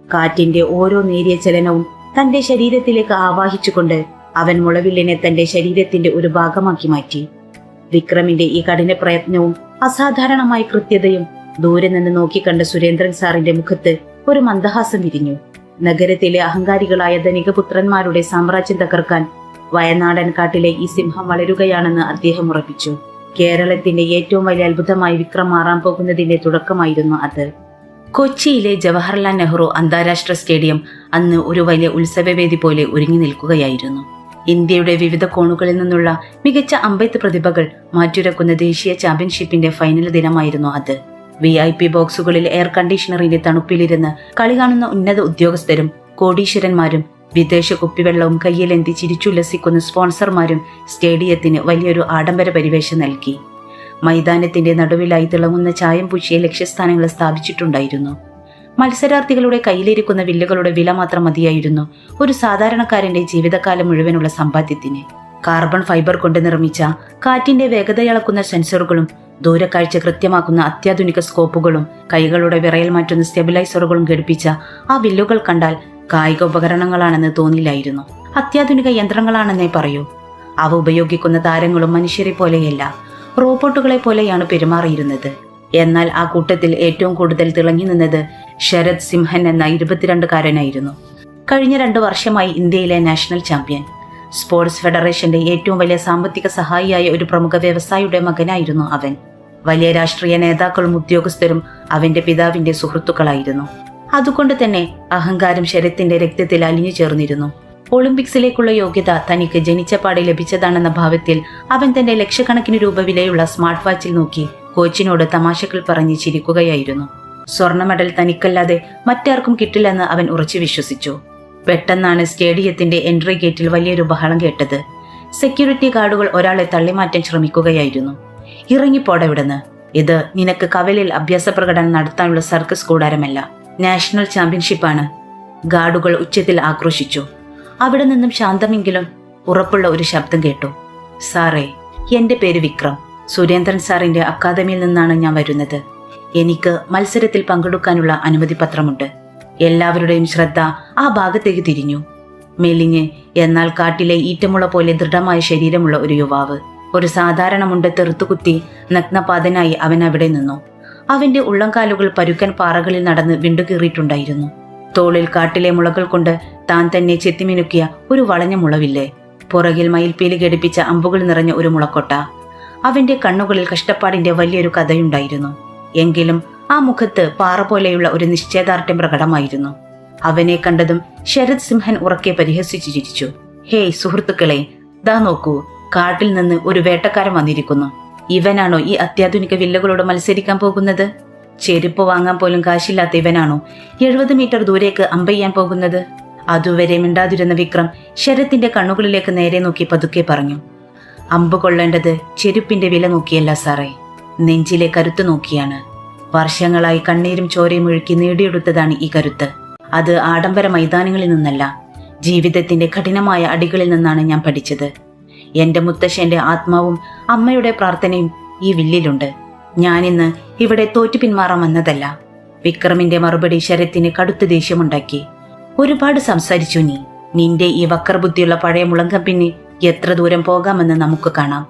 കാറ്റിന്റെ ഓരോ നേരിയ ചലനവും തന്റെ ശരീരത്തിലേക്ക് ആവാഹിച്ചുകൊണ്ട് അവൻ മുളവില്ലിനെ തന്റെ ശരീരത്തിന്റെ ഒരു ഭാഗമാക്കി മാറ്റി. വിക്രമിന്റെ ഈ കഠിന പ്രയത്നവും അസാധാരണമായ കൃത്യതയും ദൂരെ നിന്ന് നോക്കിക്കണ്ട സുരേന്ദ്രൻ സാറിന്റെ മുഖത്ത് ഒരു മന്ദഹാസം വിരിഞ്ഞു. നഗരത്തിലെ അഹങ്കാരികളായ ധനികപുത്രന്മാരുടെ സാമ്രാജ്യം തകർക്കാൻ വയനാടൻ കാട്ടിലെ ഈ സിംഹം വളരുകയാണെന്ന് അദ്ദേഹം ഉറപ്പിച്ചു. കേരളത്തിന്റെ ഏറ്റവും വലിയ അത്ഭുതമായി വിക്രം മാറാൻ പോകുന്നതിന്റെ തുടക്കമായിരുന്നു അത്. കൊച്ചിയിലെ ജവഹർലാൽ നെഹ്റു അന്താരാഷ്ട്ര സ്റ്റേഡിയം അന്ന് ഒരു വലിയ ഉത്സവവേദി പോലെ ഒരുങ്ങി നിൽക്കുകയായിരുന്നു. ഇന്ത്യയുടെ വിവിധ കോണുകളിൽ നിന്നുള്ള മികച്ച അമ്പെയ്ത്ത് പ്രതിഭകൾ മാറ്റുരക്കുന്ന ദേശീയ ചാമ്പ്യൻഷിപ്പിന്റെ ഫൈനൽ ദിനമായിരുന്നു അത്. VIP ബോക്സുകളിൽ എയർ കണ്ടീഷണറിന്റെ തണുപ്പിലിരുന്ന് കളി കാണുന്ന ഉന്നത ഉദ്യോഗസ്ഥരും കോടീശ്വരന്മാരും വിദേശ കുപ്പിവെള്ളവും കയ്യിലെന്തി ചിരിച്ചുല്ലസിക്കുന്ന സ്പോൺസർമാരും സ്റ്റേഡിയത്തിന് വലിയൊരു ആഡംബര പരിവേഷം നൽകി. മൈതാനത്തിന്റെ നടുവിലായി തിളങ്ങുന്ന ചായം പൂശിയ ലക്ഷ്യസ്ഥാനങ്ങൾ സ്ഥാപിച്ചിട്ടുണ്ടായിരുന്നു. മത്സരാർത്ഥികളുടെ കയ്യിലിരിക്കുന്ന വില്ലുകളുടെ വില മാത്രം മതിയായിരുന്നു ഒരു സാധാരണക്കാരന്റെ ജീവിതകാലം മുഴുവനുള്ള സമ്പാദ്യത്തിന്. കാർബൺ ഫൈബർ കൊണ്ട് നിർമ്മിച്ച കാറ്റിന്റെ വേഗതയളക്കുന്ന സെൻസറുകളും ദൂരക്കാഴ്ച കൃത്യമാക്കുന്ന അത്യാധുനിക സ്കോപ്പുകളും കൈകളുടെ വിറയൽ മാറ്റുന്ന സ്റ്റെബിലൈസറുകളും ഘടിപ്പിച്ച ആ വില്ലുകൾ കണ്ടാൽ കായിക ഉപകരണങ്ങളാണെന്ന് തോന്നില്ലായിരുന്നു. അത്യാധുനിക യന്ത്രങ്ങളാണെന്നേ പറയൂ. അവ ഉപയോഗിക്കുന്ന താരങ്ങളും മനുഷ്യരെ പോലെയല്ല, റോബോട്ടുകളെ പോലെയാണ് പെരുമാറിയിരുന്നത്. എന്നാൽ ആ കൂട്ടത്തിൽ ഏറ്റവും കൂടുതൽ തിളങ്ങി നിന്നത് ശരത് സിംഹൻ എന്ന 22-കാരനായിരുന്നു. കഴിഞ്ഞ 2 വർഷമായി ഇന്ത്യയിലെ നാഷണൽ ചാമ്പ്യൻ. സ്പോർട്സ് ഫെഡറേഷന്റെ ഏറ്റവും വലിയ സാമ്പത്തിക സഹായിയായ ഒരു പ്രമുഖ വ്യവസായിയുടെ മകനായിരുന്നു അവൻ. വലിയ രാഷ്ട്രീയ നേതാക്കളും ഉദ്യോഗസ്ഥരും അവന്റെ പിതാവിന്റെ സുഹൃത്തുക്കളായിരുന്നു. അതുകൊണ്ട് തന്നെ അഹങ്കാരം ശരത്തിന്റെ രക്തത്തിൽ അലിഞ്ഞു ചേർന്നിരുന്നു. ഒളിമ്പിക്സിലേക്കുള്ള യോഗ്യത തനിക്ക് ജനിച്ചപാടെ ലഭിച്ചതാണെന്ന ഭാവത്തിൽ അവൻ തന്റെ ലക്ഷക്കണക്കിന് രൂപ വിലയുള്ള സ്മാർട്ട് വാച്ചിൽ നോക്കി കോച്ചിനോട് തമാശകൾ പറഞ്ഞ് ചിരിക്കുകയായിരുന്നു. സ്വർണ്ണ മെഡൽ തനിക്കല്ലാതെ മറ്റാർക്കും കിട്ടില്ലെന്ന് അവൻ ഉറച്ചു വിശ്വസിച്ചു. പെട്ടെന്നാണ് സ്റ്റേഡിയത്തിന്റെ എൻട്രി ഗേറ്റിൽ വലിയൊരു ബഹളം കേട്ടത്. സെക്യൂരിറ്റി ഗാർഡുകൾ ഒരാളെ തള്ളിമാറ്റാൻ ശ്രമിക്കുകയായിരുന്നു. ഇറങ്ങിപ്പോടെവിടുന്ന്. ഇത് നിനക്ക് കവലിൽ അഭ്യാസ പ്രകടനം നടത്താനുള്ള സർക്കസ് കൂടാരമല്ല, നാഷണൽ ചാമ്പ്യൻഷിപ്പാണ്. ഗാർഡുകൾ ഉച്ചത്തിൽ ആക്രോശിച്ചു. അവിടെ നിന്നും ശാന്തമെങ്കിലും ഉറപ്പുള്ള ഒരു ശബ്ദം കേട്ടു. സാറേ, എന്റെ പേര് വിക്രം. സുരേന്ദ്രൻ സാറിന്റെ അക്കാദമിയിൽ നിന്നാണ് ഞാൻ വരുന്നത്. എനിക്ക് മത്സരത്തിൽ പങ്കെടുക്കാനുള്ള അനുമതി പത്രമുണ്ട്. എല്ലാവരുടെയും ശ്രദ്ധ ആ ഭാഗത്തേക്ക് തിരിഞ്ഞു. മെലിഞ്ഞ് എന്നാൽ കാട്ടിലെ ഈറ്റമുള പോലെ ദൃഢമായ ശരീരമുള്ള ഒരു യുവാവ്. ഒരു സാധാരണ മുണ്ട് തെറുത്തുകുത്തി നഗ്നപാതനായി അവൻ അവിടെ നിന്നു. അവന്റെ ഉള്ളംകാലുകൾ പരുക്കൻ പാറകളിൽ നടന്ന് വിണ്ടുകീറിയിട്ടുണ്ടായിരുന്നു. തോളിൽ കാട്ടിലെ മുളകൾ കൊണ്ട് താൻ തന്നെ ചെത്തിമിനുക്കിയ ഒരു വളഞ്ഞ മുളവില്ലേ, പുറകിൽ മയിൽപ്പീലി ഘടിപ്പിച്ച അമ്പുകൾ നിറഞ്ഞ ഒരു മുളക്കൊട്ട. അവന്റെ കണ്ണുകളിൽ കഷ്ടപ്പാടിന്റെ വലിയൊരു കഥയുണ്ടായിരുന്നു. എങ്കിലും ആ മുഖത്ത് പാറ പോലെയുള്ള ഒരു നിശ്ചയദാർഢ്യം പ്രകടമായിരുന്നു. അവനെ കണ്ടതും ശരത് സിംഹൻ ഉറക്കെ പരിഹസിച്ചു ചിരിച്ചു. ഹേയ് സുഹൃത്തുക്കളെ, ദാ നോക്കൂ, കാട്ടിൽ നിന്ന് ഒരു വേട്ടക്കാരൻ വന്നിരിക്കുന്നു. ഇവനാണോ ഈ അത്യാധുനിക വില്ലുകളോട് മത്സരിക്കാൻ പോകുന്നത്? ചെരുപ്പ് വാങ്ങാൻ പോലും കാശില്ലാത്ത ഇവനാണോ 70 മീറ്റർ ദൂരേക്ക് അമ്പെയ്യാൻ പോകുന്നത്? അതുവരെ മിണ്ടാതിരുന്ന വിക്രം ശരത്തിന്റെ കണ്ണുകളിലേക്ക് നേരെ നോക്കി പതുക്കെ പറഞ്ഞു. അമ്പ് കൊള്ളേണ്ടത് ചെരുപ്പിന്റെ വില നോക്കിയല്ല സാറേ, നെഞ്ചിലെ കരുത്ത് നോക്കിയാണ്. വർഷങ്ങളായി കണ്ണീരും ചോരയും ഒഴുക്കി നേടിയെടുത്തതാണ് ഈ കരുത്ത്. അത് ആഡംബര മൈതാനങ്ങളിൽ നിന്നല്ല, ജീവിതത്തിന്റെ കഠിനമായ അടികളിൽ നിന്നാണ് ഞാൻ പഠിച്ചത്. എന്റെ മുത്തശ്ശന്റെ ആത്മാവും അമ്മയുടെ പ്രാർത്ഥനയും ഈ വില്ലിലുണ്ട്. ഞാനിന്ന് ഇവിടെ തോറ്റു പിന്മാറാൻ വന്നതല്ല. വിക്രമിന്റെ മറുപടി ശരത്തിന് കടുത്ത ദേഷ്യമുണ്ടാക്കി. ഒരുപാട് സംസാരിച്ചു നീ. നിന്റെ ഈ വക്ര ബുദ്ധിയുള്ള പഴയ മുളങ്കമ്പിന് എത്ര ദൂരം പോകാമെന്ന് നമുക്ക് കാണാം.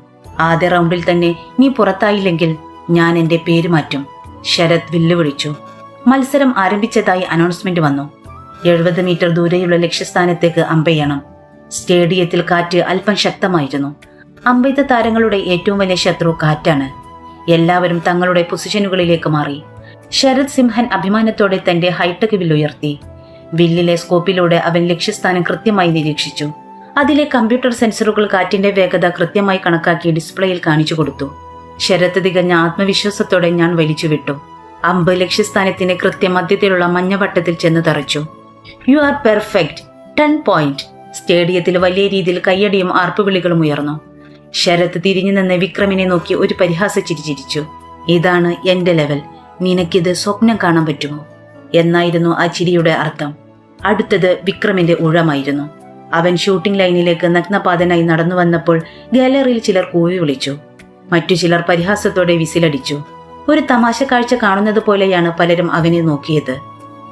ആദ്യ റൗണ്ടിൽ തന്നെ നീ പുറത്തായില്ലെങ്കിൽ ഞാൻ എന്റെ പേര് മാറ്റും, ശരത് വെല്ലുവിളിച്ചു. മത്സരം ആരംഭിച്ചതായി അനൗൺസ്മെന്റ് വന്നു. 70 മീറ്റർ ദൂരെയുള്ള ലക്ഷ്യസ്ഥാനത്തേക്ക് അമ്പെയ്യണം. സ്റ്റേഡിയത്തിൽ കാറ്റ് അല്പം ശക്തമായിരുന്നു. അമ്പെയ്ത്ത താരങ്ങളുടെ ഏറ്റവും വലിയ ശത്രു കാറ്റാണ്. എല്ലാവരും തങ്ങളുടെ പൊസിഷനുകളിലേക്ക് മാറി. ശരത് സിംഹൻ അഭിമാനത്തോടെ തന്റെ ഹൈടെക് വില്ലുയർത്തി. വില്ലിലെ സ്കോപ്പിലൂടെ അവൻ ലക്ഷ്യസ്ഥാനം കൃത്യമായി നിരീക്ഷിച്ചു. അതിലെ കമ്പ്യൂട്ടർ സെൻസറുകൾ കാറ്റിന്റെ വേഗത കൃത്യമായി കണക്കാക്കി ഡിസ്പ്ലേയിൽ കാണിച്ചു കൊടുത്തു. ശരത് തികഞ്ഞ ആത്മവിശ്വാസത്തോടെ ഞാൻ വലിച്ചുവിട്ടു. അമ്പ് ലക്ഷ്യസ്ഥാനത്തിന്റെ കൃത്യമധ്യത്തിലുള്ള മഞ്ഞവട്ടത്തിൽ ചെന്ന് തറച്ചു. You are perfect, 10 point. സ്റ്റേഡിയത്തിൽ വലിയ രീതിയിൽ കയ്യടിയും ആർപ്പുവിളികളും ഉയർന്നു. ശരത് തിരിഞ്ഞു നിന്ന് വിക്രമിനെ നോക്കി ഒരു പരിഹാസ ചിരി ചിരിച്ചു. ഇതാണ് എന്റെ ലെവൽ, നിനക്കിത് സ്വപ്നം കാണാൻ പറ്റുമോ എന്നായിരുന്നു ആ ചിരിയുടെ അർത്ഥം. അടുത്തത് വിക്രമിന്റെ ഊഴമായിരുന്നു. അവൻ ഷൂട്ടിംഗ് ലൈനിലേക്ക് നഗ്നപാതനായി നടന്നു വന്നപ്പോൾ ഗാലറിയിൽ ചിലർ കൂവി വിളിച്ചു. മറ്റു ചിലർ പരിഹാസത്തോടെ വിസിലടിച്ചു. ഒരു തമാശ കാഴ്ച കാണുന്നത് പോലെയാണ് പലരും അവനെ നോക്കിയത്.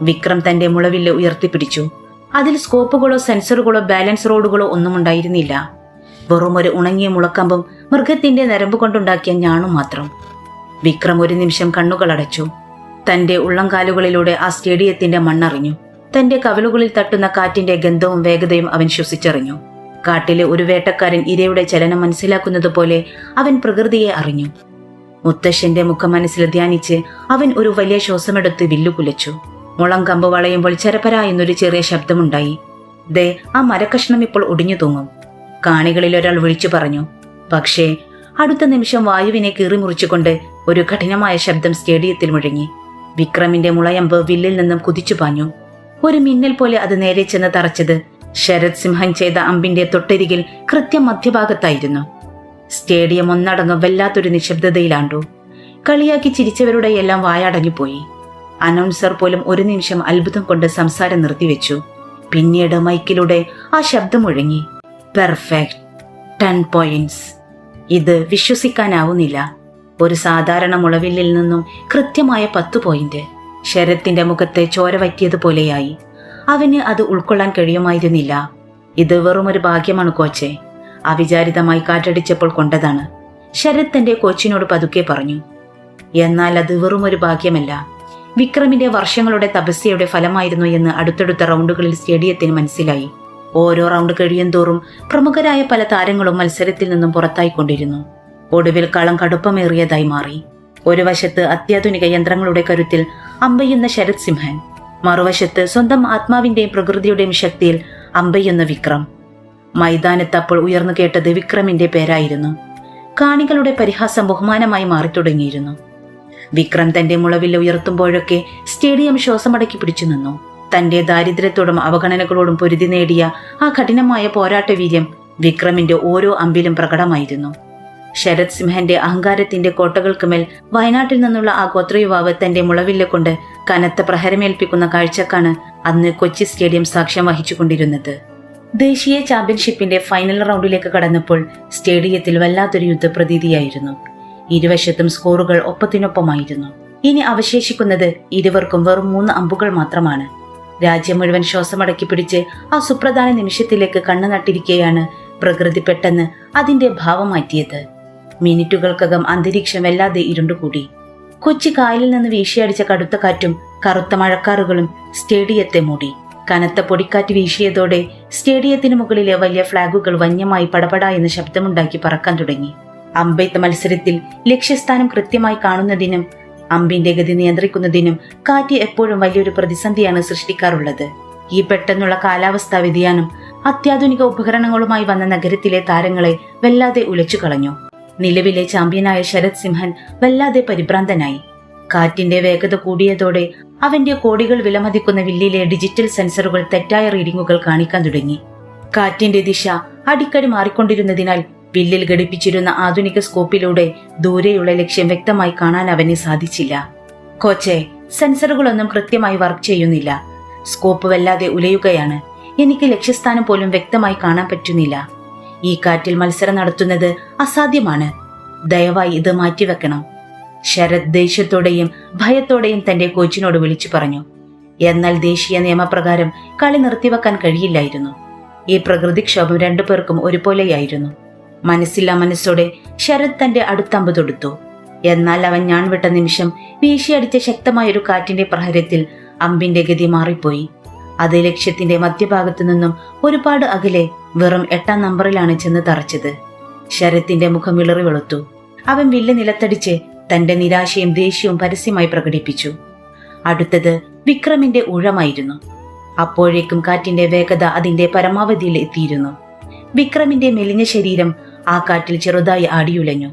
വിക്രം തന്റെ മുളവില്ല് ഉയർത്തിപ്പിടിച്ചു. അതിൽ സ്കോപ്പുകളോ സെൻസറുകളോ ബാലൻസ് റോഡുകളോ ഒന്നും ഉണ്ടായിരുന്നില്ല. വെറും ഒരു ഉണങ്ങിയ മുളക്കമ്പും മൃഗത്തിന്റെ നരമ്പ് കൊണ്ടുണ്ടാക്കിയ ഞാണും മാത്രം. വിക്രം ഒരു നിമിഷം കണ്ണുകൾ അടച്ചു. തന്റെ ഉള്ളംകാലുകളിലൂടെ ആ സ്റ്റേഡിയത്തിന്റെ മണ്ണറിഞ്ഞു. തന്റെ കവിളുകളിൽ തട്ടുന്ന കാറ്റിന്റെ ഗന്ധവും വേഗതയും അവൻ ശ്വസിച്ചറിഞ്ഞു. കാട്ടിലെ ഒരു വേട്ടക്കാരൻ ഇരയുടെ ചലനം മനസ്സിലാക്കുന്നത് പോലെ അവൻ പ്രകൃതിയെ അറിഞ്ഞു. മുത്തശ്ശന്റെ മുഖം മനസ്സിൽ ധ്യാനിച്ച് അവൻ ഒരു വലിയ ശ്വാസമെടുത്ത് വില്ലു കുലച്ചു. മുളം കമ്പ് വളയുമ്പോൾ ചരപര എന്നൊരു ചെറിയ ശബ്ദമുണ്ടായി. ദേ, ആ മരക്കഷ്ണം ഇപ്പോൾ ഒടിഞ്ഞു തൂങ്ങും, കാണികളിൽ ഒരാൾ വിളിച്ചു പറഞ്ഞു. പക്ഷേ അടുത്ത നിമിഷം വായുവിനെ കീറിമുറിച്ചുകൊണ്ട് ഒരു കഠിനമായ ശബ്ദം സ്റ്റേഡിയത്തിൽ മുഴങ്ങി. വിക്രമിന്റെ മുളയമ്പ് വില്ലിൽ നിന്നും കുതിച്ചു പാഞ്ഞു. ഒരു മിന്നൽ പോലെ അത് നേരെ ചെന്ന് തറച്ചത് ശരത് സിംഹൻ ചെയ്ത അമ്പിന്റെ തൊട്ടരികിൽ കൃത്യം മധ്യഭാഗത്തായിരുന്നു. സ്റ്റേഡിയം ഒന്നടങ്കം വല്ലാത്തൊരു നിശബ്ദതയിലാണ്ടു. കളിയാക്കി ചിരിച്ചവരുടെ എല്ലാം വായടഞ്ഞുപോയി. അനൗൺസർ പോലും ഒരു നിമിഷം അത്ഭുതം കൊണ്ട് സംസാരം നിർത്തിവെച്ചു. പിന്നീട് മൈക്കിലൂടെ ആ ശബ്ദം മുഴങ്ങി. Perfect, 10 points. ഇത് വിശ്വസിക്കാനാവുന്നില്ല. ഒരു സാധാരണ മുളവില്ലിൽ നിന്നും കൃത്യമായ 10 പോയിന്റ്. ശരത്തിന്റെ മുഖത്തെ ചോര വറ്റിയതുപോലെയായി. അവന് അത് ഉൾക്കൊള്ളാൻ കഴിയുമായിരുന്നില്ല. ഇത് വെറുമൊരു ഭാഗ്യമാണ് കോച്ചെ, അവിചാരിതമായി കാറ്റടിച്ചപ്പോൾ കൊണ്ടതാണ്. ശരത് തന്റെ കോച്ചിനോട് പതുക്കെ പറഞ്ഞു. എന്നാൽ അത് വെറുമൊരു ഭാഗ്യമല്ല, വിക്രമിന്റെ വർഷങ്ങളുടെ തപസ്യയുടെ ഫലമായിരുന്നു എന്ന് അടുത്തടുത്ത റൗണ്ടുകളിൽ സ്റ്റേഡിയത്തിന് മനസ്സിലായി. ഓരോ റൗണ്ട് കഴിയും തോറും പ്രമുഖരായ പല താരങ്ങളും മത്സരത്തിൽ നിന്നും പുറത്തായിക്കൊണ്ടിരുന്നു. ഒടുവിൽ കളം കടുപ്പമേറിയതായി മാറി. ഒരു വശത്ത് അത്യാധുനിക യന്ത്രങ്ങളുടെ കരുത്തിൽ അമ്പെയ്യുന്ന ശരത് സിംഹൻ, മറുവശത്ത് സ്വന്തം ആത്മാവിന്റെയും പ്രകൃതിയുടെയും ശക്തിയിൽ അമ്പെയ്യുന്ന വിക്രം. മൈതാനത്ത് അപ്പോൾ ഉയർന്നു കേട്ടത് വിക്രമിന്റെ പേരായിരുന്നു. കാണികളുടെ പരിഹാസം ബഹുമാനമായി മാറിത്തുടങ്ങിയിരുന്നു. വിക്രം തന്റെ മുളവിൽ ഉയർത്തുമ്പോഴൊക്കെ സ്റ്റേഡിയം ശ്വാസമടക്കി പിടിച്ചു നിന്നു. തന്റെ ദാരിദ്ര്യത്തോടും അവഗണനകളോടും പൊരുതി നേടിയ ആ കഠിനമായ പോരാട്ട വീര്യം വിക്രമിന്റെ ഓരോ അമ്പിലും പ്രകടമായിരുന്നു. ശരത് സിംഹന്റെ അഹങ്കാരത്തിന്റെ കോട്ടകൾക്കുമേൽ വയനാട്ടിൽ നിന്നുള്ള ആ ഗോത്രയുവാവ് തന്റെ മുളവില്ല കൊണ്ട് കനത്ത പ്രഹരമേൽപ്പിക്കുന്ന കാഴ്ചക്കാണ് അന്ന് കൊച്ചി സ്റ്റേഡിയം സാക്ഷ്യം വഹിച്ചുകൊണ്ടിരുന്നത്. ദേശീയ ചാമ്പ്യൻഷിപ്പിന്റെ ഫൈനൽ റൗണ്ടിലേക്ക് കടന്നപ്പോൾ സ്റ്റേഡിയത്തിൽ വല്ലാത്തൊരു യുദ്ധപ്രതീതിയായിരുന്നു. ഇരുവശത്തും സ്കോറുകൾ ഒപ്പത്തിനൊപ്പമായിരുന്നു. ഇനി അവശേഷിക്കുന്നത് ഇരുവർക്കും വെറും 3 അമ്പുകൾ മാത്രമാണ്. രാജ്യം മുഴുവൻ ശ്വാസമടക്കി പിടിച്ച് ആ സുപ്രധാന നിമിഷത്തിലേക്ക് കണ്ണു നട്ടിരിക്കെയാണ് പ്രകൃതി പെട്ടെന്ന് അതിന്റെ ഭാവം മാറ്റിയത്. മിനിറ്റുകൾക്കകം അന്തരീക്ഷം വല്ലാതെ ഇരുണ്ടുകൂടി. കൊച്ചി കായലിൽ നിന്ന് വീശിയടിച്ച കടുത്ത കാറ്റും കറുത്ത മഴക്കാറുകളും സ്റ്റേഡിയത്തെ മൂടി. കനത്ത പൊടിക്കാറ്റ് വീശിയതോടെ സ്റ്റേഡിയത്തിന് മുകളിലെ വലിയ ഫ്ളാഗുകൾ വന്യമായി പടപട എന്ന ശബ്ദമുണ്ടാക്കി പറക്കാൻ തുടങ്ങി. അമ്പെയ്ത്ത് മത്സരത്തിൽ ലക്ഷ്യസ്ഥാനം കൃത്യമായി കാണുന്നതിനും അമ്പിന്റെ ഗതി നിയന്ത്രിക്കുന്നതിനും കാറ്റ് എപ്പോഴും വലിയൊരു പ്രതിസന്ധിയാണ് സൃഷ്ടിക്കാറുള്ളത്. ഈ പെട്ടെന്നുള്ള കാലാവസ്ഥാ വ്യതിയാനം അത്യാധുനിക ഉപകരണങ്ങളുമായി വന്ന നഗരത്തിലെ താരങ്ങളെ വല്ലാതെ ഉലച്ചു കളഞ്ഞു. നിലവിലെ ചാമ്പ്യനായ ശരത് സിംഹൻ വല്ലാതെ പരിഭ്രാന്തനായി. കാറ്റിന്റെ വേഗത കൂടിയതോടെ അവന്റെ കോടികൾ വിലമതിക്കുന്ന വില്ലിലെ ഡിജിറ്റൽ സെൻസറുകൾ തെറ്റായ റീഡിംഗുകൾ കാണിക്കാൻ തുടങ്ങി. കാറ്റിന്റെ ദിശ അടിക്കടി മാറിക്കൊണ്ടിരുന്നതിനാൽ വില്ലിൽ ഘടിപ്പിച്ചിരുന്ന ആധുനിക സ്കോപ്പിലൂടെ ദൂരെയുള്ള ലക്ഷ്യം വ്യക്തമായി കാണാൻ അവന് സാധിച്ചില്ല. കോച്ചെ, സെൻസറുകളൊന്നും കൃത്യമായി വർക്ക് ചെയ്യുന്നില്ല. സ്കോപ്പ് വല്ലാതെ ഉലയുകയാണ്. എനിക്ക് ലക്ഷ്യസ്ഥാനം പോലും വ്യക്തമായി കാണാൻ പറ്റുന്നില്ല. ഈ കാറ്റിൽ മത്സരം നടത്തുന്നത് അസാധ്യമാണ്. ദയവായി ഇത് മാറ്റിവെക്കണം. ശരത് ദേഷ്യത്തോടെയും ഭയത്തോടെയും തന്റെ കോച്ചിനോട് വിളിച്ചു പറഞ്ഞു. എന്നാൽ ദേശീയ നിയമപ്രകാരം കളി നിർത്തിവെക്കാൻ കഴിയില്ലായിരുന്നു. ഈ പ്രകൃതിക്ഷോഭം രണ്ടുപേർക്കും ഒരുപോലെയായിരുന്നു. മനസ്സില്ലാ മനസ്സോടെ ശരത് തന്റെ അടുത്തമ്പ് തൊടുത്തു. എന്നാൽ അവൻ ഞാൻ വിട്ട നിമിഷം വീശിയടിച്ച ശക്തമായൊരു കാറ്റിന്റെ പ്രഹരത്തിൽ അമ്പിന്റെ ഗതി മാറിപ്പോയി. അത് ലക്ഷ്യത്തിന്റെ മധ്യഭാഗത്തു നിന്നും ഒരുപാട് അകലെ വെറും 8ാം നമ്പറിലാണ് ചെന്ന് തറച്ചത്. ശരത്തിന്റെ മുഖം വിളറി വെളുത്തു. അവൻ വില്ല് നിലത്തടിച്ച് തന്റെ നിരാശയും ദേഷ്യവും പരസ്യമായി പ്രകടിപ്പിച്ചു. അടുത്തത് വിക്രമിന്റെ ഊഴമായിരുന്നു. അപ്പോഴേക്കും കാറ്റിന്റെ വേഗത അതിന്റെ പരമാവധിയിൽ എത്തിയിരുന്നു. വിക്രമിന്റെ മെലിഞ്ഞ ശരീരം ആ കാറ്റിൽ ചെറുതായി ആടിയുലഞ്ഞു.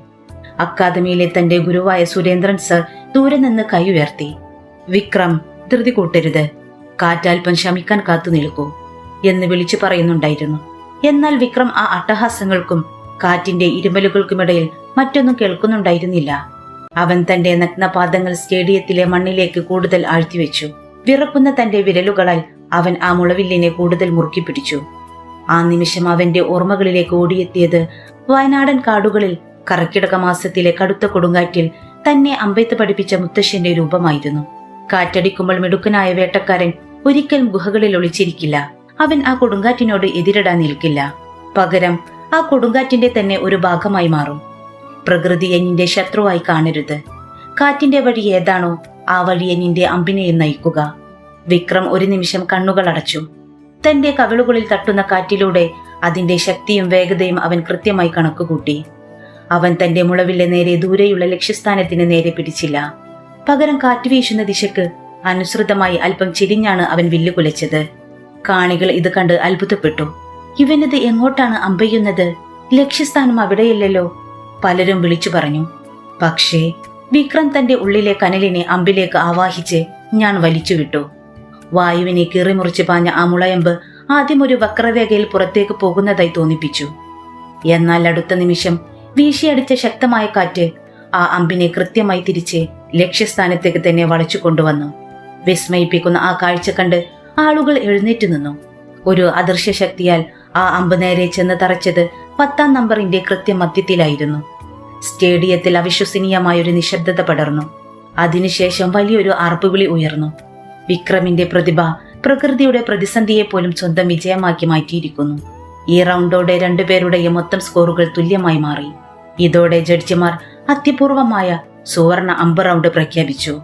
അക്കാദമിയിലെ തന്റെ ഗുരുവായ സുരേന്ദ്രൻ സർ ദൂരെ നിന്ന് കൈ ഉയർത്തി. വിക്രം, ധൃതി കൂട്ടരുത്. കാറ്റൽപ്പം ശമിക്കാൻ കാത്തു നിൽക്കൂ എന്ന് വിളിച്ചു പറയുന്നുണ്ടായിരുന്നു. എന്നാൽ വിക്രം ആ അട്ടഹാസങ്ങൾക്കും കാറ്റിന്റെ ഇരുമലുകൾക്കുമിടയിൽ മറ്റൊന്നും കേൾക്കുന്നുണ്ടായിരുന്നില്ല. അവൻ തന്റെ നഗ്നപാദങ്ങൾ സ്റ്റേഡിയത്തിലെ മണ്ണിലേക്ക് കൂടുതൽ ആഴ്ത്തിവെച്ചു. വിറക്കുന്ന തന്റെ വിരലുകളാൽ അവൻ ആ മുളവില്ലിനെ കൂടുതൽ മുറുക്കി പിടിച്ചു. ആ നിമിഷം അവന്റെ ഓർമ്മകളിലേക്ക് ഓടിയെത്തിയത് വയനാടൻ കാടുകളിൽ കർക്കിടക മാസത്തിലെ കടുത്ത കൊടുങ്കാറ്റിൽ തന്നെ അമ്പെയ്ത്ത് പഠിപ്പിച്ച മുത്തശ്ശന്റെ രൂപമായിരുന്നു. കാറ്റടിക്കുമ്പോൾ മിടുക്കനായ വേട്ടക്കാരൻ ഒരിക്കലും ഗുഹകളിൽ ഒളിച്ചിരിക്കില്ല. അവൻ ആ കൊടുങ്കാറ്റിനോട് എതിരിടാൻ നിൽക്കില്ല. പകരം ആ കൊടുങ്കാറ്റിന്റെ തന്നെ ഒരു ഭാഗമായി മാറും. പ്രകൃതിയെ നിന്റെ ശത്രുവായി കാണരുത്. കാറ്റിന്റെ വഴി ഏതാണോ ആ വഴിയെ നിന്റെ അമ്പിനെയും നയിക്കുക. വിക്രം ഒരു നിമിഷം കണ്ണുകൾ അടച്ചു. തന്റെ കവിളുകളിൽ തട്ടുന്ന കാറ്റിലൂടെ അതിന്റെ ശക്തിയും വേഗതയും അവൻ കൃത്യമായി കണക്കുകൂട്ടി. അവൻ തന്റെ മുളവിലെ നേരെ ദൂരെയുള്ള ലക്ഷ്യസ്ഥാനത്തിന് നേരെ പിടിച്ചില്ല. പകരം കാറ്റ് വീശുന്ന ദിശക്ക് അനുസൃതമായി അല്പം ചിരിഞ്ഞാണ് അവൻ വില്ല് കുലച്ചത്. കാണികൾ ഇത് കണ്ട് അത്ഭുതപ്പെട്ടു. ഇവനത് എങ്ങോട്ടാണ് അമ്പെയ്യുന്നത്? ലക്ഷ്യസ്ഥാനം അവിടെയല്ലല്ലോ, പലരും വിളിച്ചു പറഞ്ഞു. പക്ഷേ വിക്രം തന്റെ ഉള്ളിലെ കനലിനെ അമ്പിലേക്ക് ആവാഹിച്ച് ഞാൻ വലിച്ചുവിട്ടു. വായുവിനെ കീറിമുറിച്ച് പാഞ്ഞ ആ മുളയമ്പ് ആദ്യം ഒരു വക്രരേഖയിൽ പുറത്തേക്ക് പോകുന്നതായി തോന്നിപ്പിച്ചു. എന്നാൽ അടുത്ത നിമിഷം വീശിയടിച്ച ശക്തമായ കാറ്റ് ആ അമ്പിനെ കൃത്യമായി തിരിച്ച് ലക്ഷ്യസ്ഥാനത്തേക്ക് തന്നെ വളച്ചു കൊണ്ടുവന്നു. വിസ്മയിപ്പിക്കുന്ന ആ കാഴ്ച കണ്ട് ആളുകൾ എഴുന്നേറ്റ് നിന്നു. ഒരു അദൃശ്യ ശക്തിയാൽ ആ അമ്പ് നേരെ ചെന്ന് തറച്ചത് 10ാം നമ്പറിന്റെ കൃത്യ മധ്യത്തിലായിരുന്നു. സ്റ്റേഡിയത്തിൽ അവിശ്വസനീയമായൊരു നിശബ്ദത പടർന്നു. അതിനുശേഷം വലിയൊരു ആർപ്പുവിളി ഉയർന്നു. വിക്രമിന്റെ പ്രതിഭ പ്രകൃതിയുടെ പ്രതിസന്ധിയെ പോലും സ്വന്തം വിജയമാക്കി മാറ്റിയിരിക്കുന്നു. ഈ റൗണ്ടോടെ രണ്ടുപേരുടെയും മൊത്തം സ്കോറുകൾ തുല്യമായി മാറി. ഇതോടെ ജഡ്ജിമാർ അത്യപൂർവമായ സുവർണ അമ്പ് റൗണ്ട് പ്രഖ്യാപിച്ചു.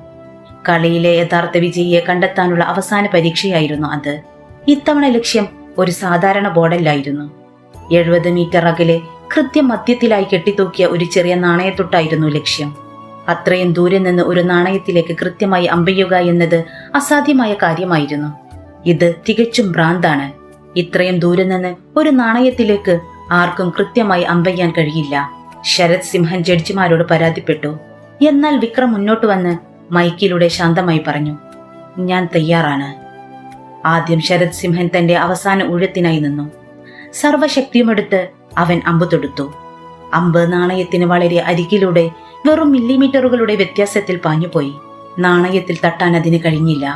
കളിയിലെ യഥാർത്ഥ വിജയിയെ കണ്ടെത്താനുള്ള അവസാന പരീക്ഷയായിരുന്നു അത്. ഇത്തവണ ലക്ഷ്യം ഒരു സാധാരണ ബോർഡല്ലായിരുന്നു. 70 മീറ്റർ അകലെ കൃത്യം മധ്യത്തിലായി കെട്ടിത്തൂക്കിയ ഒരു ചെറിയ നാണയത്തൊട്ടായിരുന്നു ലക്ഷ്യം. അത്രയും ദൂരെ നിന്ന് ഒരു നാണയത്തിലേക്ക് കൃത്യമായി അമ്പെയ്യുക എന്നത് അസാധ്യമായ കാര്യമായിരുന്നു. ഇത് തികച്ചും ഭ്രാന്താണ്. ഇത്രയും ദൂരെ നിന്ന് ഒരു നാണയത്തിലേക്ക് ആർക്കും കൃത്യമായി അമ്പെയ്യാൻ കഴിയില്ല. ശരത് സിംഹൻ ജഡ്ജിമാരോട് പരാതിപ്പെട്ടു. എന്നാൽ വിക്രം മുന്നോട്ട് വന്ന് മൈക്കിലൂടെ ശാന്തമായി പറഞ്ഞു, ഞാൻ തയ്യാറാണ്. ആദ്യം ശരത് സിംഹൻ തന്റെ അവസാന ഊഴത്തിനായി നിന്നു. സർവശക്തിയുമെടുത്ത് അവൻ അമ്പ് തൊടുത്തു. അമ്പ് നാണയത്തിന് വളരെ അരികിലൂടെ വെറും മില്ലിമീറ്ററുകളുടെ വ്യത്യാസത്തിൽ പാഞ്ഞുപോയി. നാണയത്തിൽ തട്ടാൻ അതിന് കഴിഞ്ഞില്ല.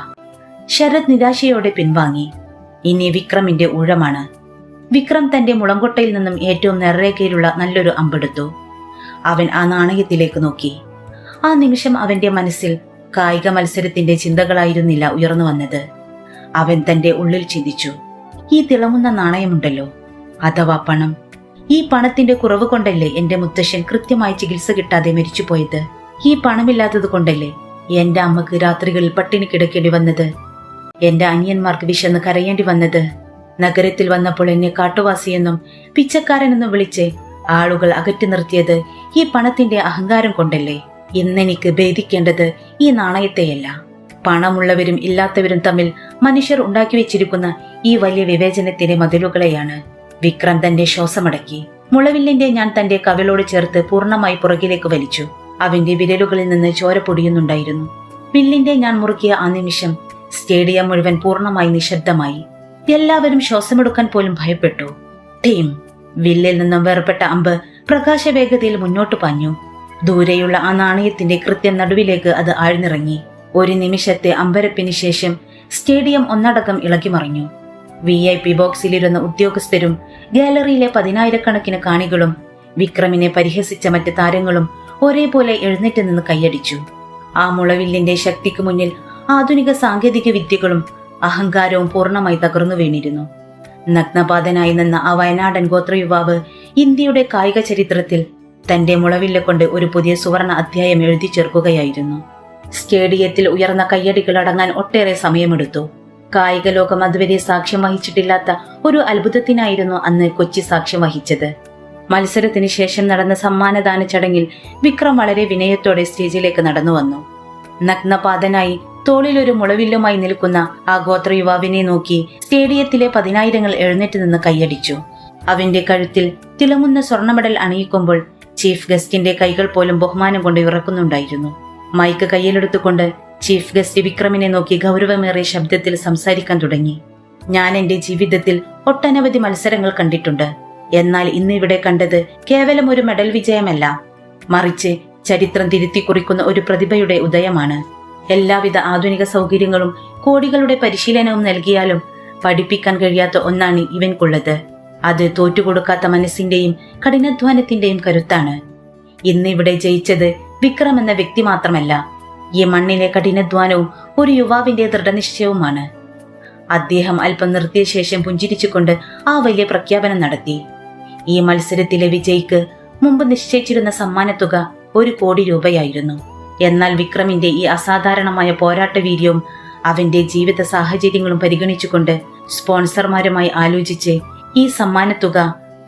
ശരത് നിരാശയോടെ പിൻവാങ്ങി. ഇനി വിക്രമിന്റെ ഊഴമാണ്. വിക്രം തന്റെ മുളങ്കൊട്ടയിൽ നിന്നും ഏറ്റവും നേർരേഖയിലുള്ള നല്ലൊരു അമ്പെടുത്തു. അവൻ ആ നാണയത്തിലേക്ക് നോക്കി. ആ നിമിഷം അവന്റെ മനസ്സിൽ കായിക മത്സരത്തിന്റെ ചിന്തകളായിരുന്നില്ല ഉയർന്നു വന്നത്. അവൻ തന്റെ ഉള്ളിൽ ചിന്തിച്ചു, ഈ തിളങ്ങുന്ന നാണയമുണ്ടല്ലോ, അഥവാ പണം. ഈ പണത്തിന്റെ കുറവ് കൊണ്ടല്ലേ എന്റെ മുത്തശ്ശൻ കൃത്യമായി ചികിത്സ കിട്ടാതെ മരിച്ചുപോയത്. ഈ പണമില്ലാത്തത് കൊണ്ടല്ലേ എന്റെ അമ്മക്ക് രാത്രികളിൽ പട്ടിണി കിടക്കേണ്ടി വന്നത്. എന്റെ അനിയന്മാർക്ക് വിശന്ന് കരയേണ്ടി വന്നത്. നഗരത്തിൽ വന്നപ്പോൾ എന്നെ കാട്ടുവാസിയെന്നും പിച്ചക്കാരനെന്നും വിളിച്ച് ആളുകൾ അകറ്റി നിർത്തിയത് ഈ പണത്തിന്റെ അഹങ്കാരം കൊണ്ടല്ലേ. ഇന്നെനിക്ക് ഭേദിക്കേണ്ടത് ഈ നാണയത്തെയല്ല, പണമുള്ളവരും ഇല്ലാത്തവരും തമ്മിൽ മനുഷ്യർ ഉണ്ടാക്കി വെച്ചിരിക്കുന്ന ഈ വലിയ വിവേചനത്തിന്റെ മതിലുകളെയാണ്. വിക്രം തന്റെ ശ്വാസമടക്കി. മുളവില്ലിന്റെ ഞാൻ തന്റെ കവിളോട് ചേർത്ത് പൂർണ്ണമായി പുറകിലേക്ക് വലിച്ചു. അവന്റെ വിരലുകളിൽ നിന്ന് ചോര പൊടിയുന്നുണ്ടായിരുന്നു. വില്ലിന്റെ ഞാൻ മുറുക്കിയ ആ നിമിഷം സ്റ്റേഡിയം മുഴുവൻ പൂർണ്ണമായി നിശബ്ദമായി. എല്ലാവരും ശ്വാസമെടുക്കാൻ പോലും ഭയപ്പെട്ടു. ടീം വില്ലിൽ നിന്നും വേർപെട്ട അമ്പ് പ്രകാശവേഗതയിൽ മുന്നോട്ട് പാഞ്ഞു. ദൂരെയുള്ള ആ നാണയത്തിന്റെ കൃത്യം നടുവിലേക്ക് അത് ആഴ്ന്നിറങ്ങി. ഒരു നിമിഷത്തെ അമ്പരപ്പിന് ശേഷം സ്റ്റേഡിയം ഒന്നടക്കം ഇളകിമറിഞ്ഞു. VIP ബോക്സിലിരുന്ന ഉദ്യോഗസ്ഥരും ഗാലറിയിലെ 10,000-കണക്കിന് കാണികളും വിക്രമിനെ പരിഹസിച്ച മറ്റ് താരങ്ങളും ഒരേപോലെ എഴുന്നേറ്റ് നിന്ന് കൈയടിച്ചു. ആ മുളവില്ലിന്റെ ശക്തിക്ക് മുന്നിൽ ആധുനിക സാങ്കേതിക വിദ്യകളും അഹങ്കാരവും പൂർണ്ണമായി തകർന്നു വീണിരുന്നു. നഗ്നപാതനായി നിന്ന ആ വയനാടൻ ഗോത്രയുവാവ് ഇന്ത്യയുടെ കായിക ചരിത്രത്തിൽ തന്റെ മുളവില്ല കൊണ്ട് ഒരു പുതിയ സുവർണ അധ്യായം എഴുതി ചേർക്കുകയായിരുന്നു. സ്റ്റേഡിയത്തിൽ ഉയർന്ന കയ്യടികൾ അടങ്ങാൻ ഒട്ടേറെ സമയമെടുത്തു. കായിക ലോകം അതുവരെ സാക്ഷ്യം വഹിച്ചിട്ടില്ലാത്ത ഒരു അത്ഭുതത്തിനായിരുന്നു അന്ന് കൊച്ചി സാക്ഷ്യം വഹിച്ചത്. മത്സരത്തിന് ശേഷം നടന്ന സമ്മാനദാന ചടങ്ങിൽ വിക്രം വളരെ വിനയത്തോടെ സ്റ്റേജിലേക്ക് നടന്നു വന്നു. നഗ്നപാതനായി തോളിലൊരു മുളവില്ലുമായി നിൽക്കുന്ന ആ ഗോത്രയുവാവിനെ നോക്കി സ്റ്റേഡിയത്തിലെ 10,000 എഴുന്നേറ്റ് നിന്ന് കൈയടിച്ചു. അവന്റെ കഴുത്തിൽ തിളങ്ങുന്ന സ്വർണ്ണ മെഡൽ അണിയിക്കുമ്പോൾ ചീഫ് ഗസ്റ്റിന്റെ കൈകൾ പോലും ബഹുമാനം കൊണ്ട് വിറക്കുന്നുണ്ടായിരുന്നു. മൈക്ക് കയ്യിലെടുത്തുകൊണ്ട് ചീഫ് ഗസ്റ്റ് വിക്രമിനെ നോക്കി ഗൗരവമേറിയ ശബ്ദത്തിൽ സംസാരിക്കാൻ തുടങ്ങി. ഞാൻ എന്റെ ജീവിതത്തിൽ ഒട്ടനവധി മത്സരങ്ങൾ കണ്ടിട്ടുണ്ട്. എന്നാൽ ഇന്ന് ഇവിടെ കണ്ടത് കേവലം ഒരു മെഡൽ വിജയമല്ല, മറിച്ച് ചരിത്രം തിരുത്തി കുറിക്കുന്ന ഒരു പ്രതിഭയുടെ ഉദയമാണ്. എല്ലാവിധ ആധുനിക സൗകര്യങ്ങളും കോടികളുടെ പരിശീലനവും നൽകിയാലും പഠിപ്പിക്കാൻ കഴിയാത്ത ഒന്നാണ് ഇവൻക്കുള്ളത്. അത് തോറ്റുകൊടുക്കാത്ത മനസ്സിന്റെയും കഠിനാധ്വാനത്തിന്റെയും കരുത്താണ്. ഇന്ന് ഇവിടെ ജയിച്ചത് വിക്രം എന്ന വ്യക്തി മാത്രമല്ല, ഈ മണ്ണിലെ കഠിനാധ്വാനവും ഒരു യുവാവിന്റെ ദൃഢനിശ്ചയവുമാണ്. അദ്ദേഹം അല്പം നിർത്തിയ ശേഷം പുഞ്ചിരിച്ചുകൊണ്ട് ആ വലിയ പ്രഖ്യാപനം നടത്തി. ഈ മത്സരത്തിലെ വിജയിക്ക് മുമ്പ് നിശ്ചയിച്ചിരുന്ന സമ്മാനത്തുക 1 കോടി രൂപയായിരുന്നു. എന്നാൽ വിക്രമിന്റെ ഈ അസാധാരണമായ പോരാട്ട വീര്യവും അവന്റെ ജീവിത സാഹചര്യങ്ങളും പരിഗണിച്ചുകൊണ്ട് സ്പോൺസർമാരുമായി ആലോചിച്ച് ഈ സമ്മാനത്തുക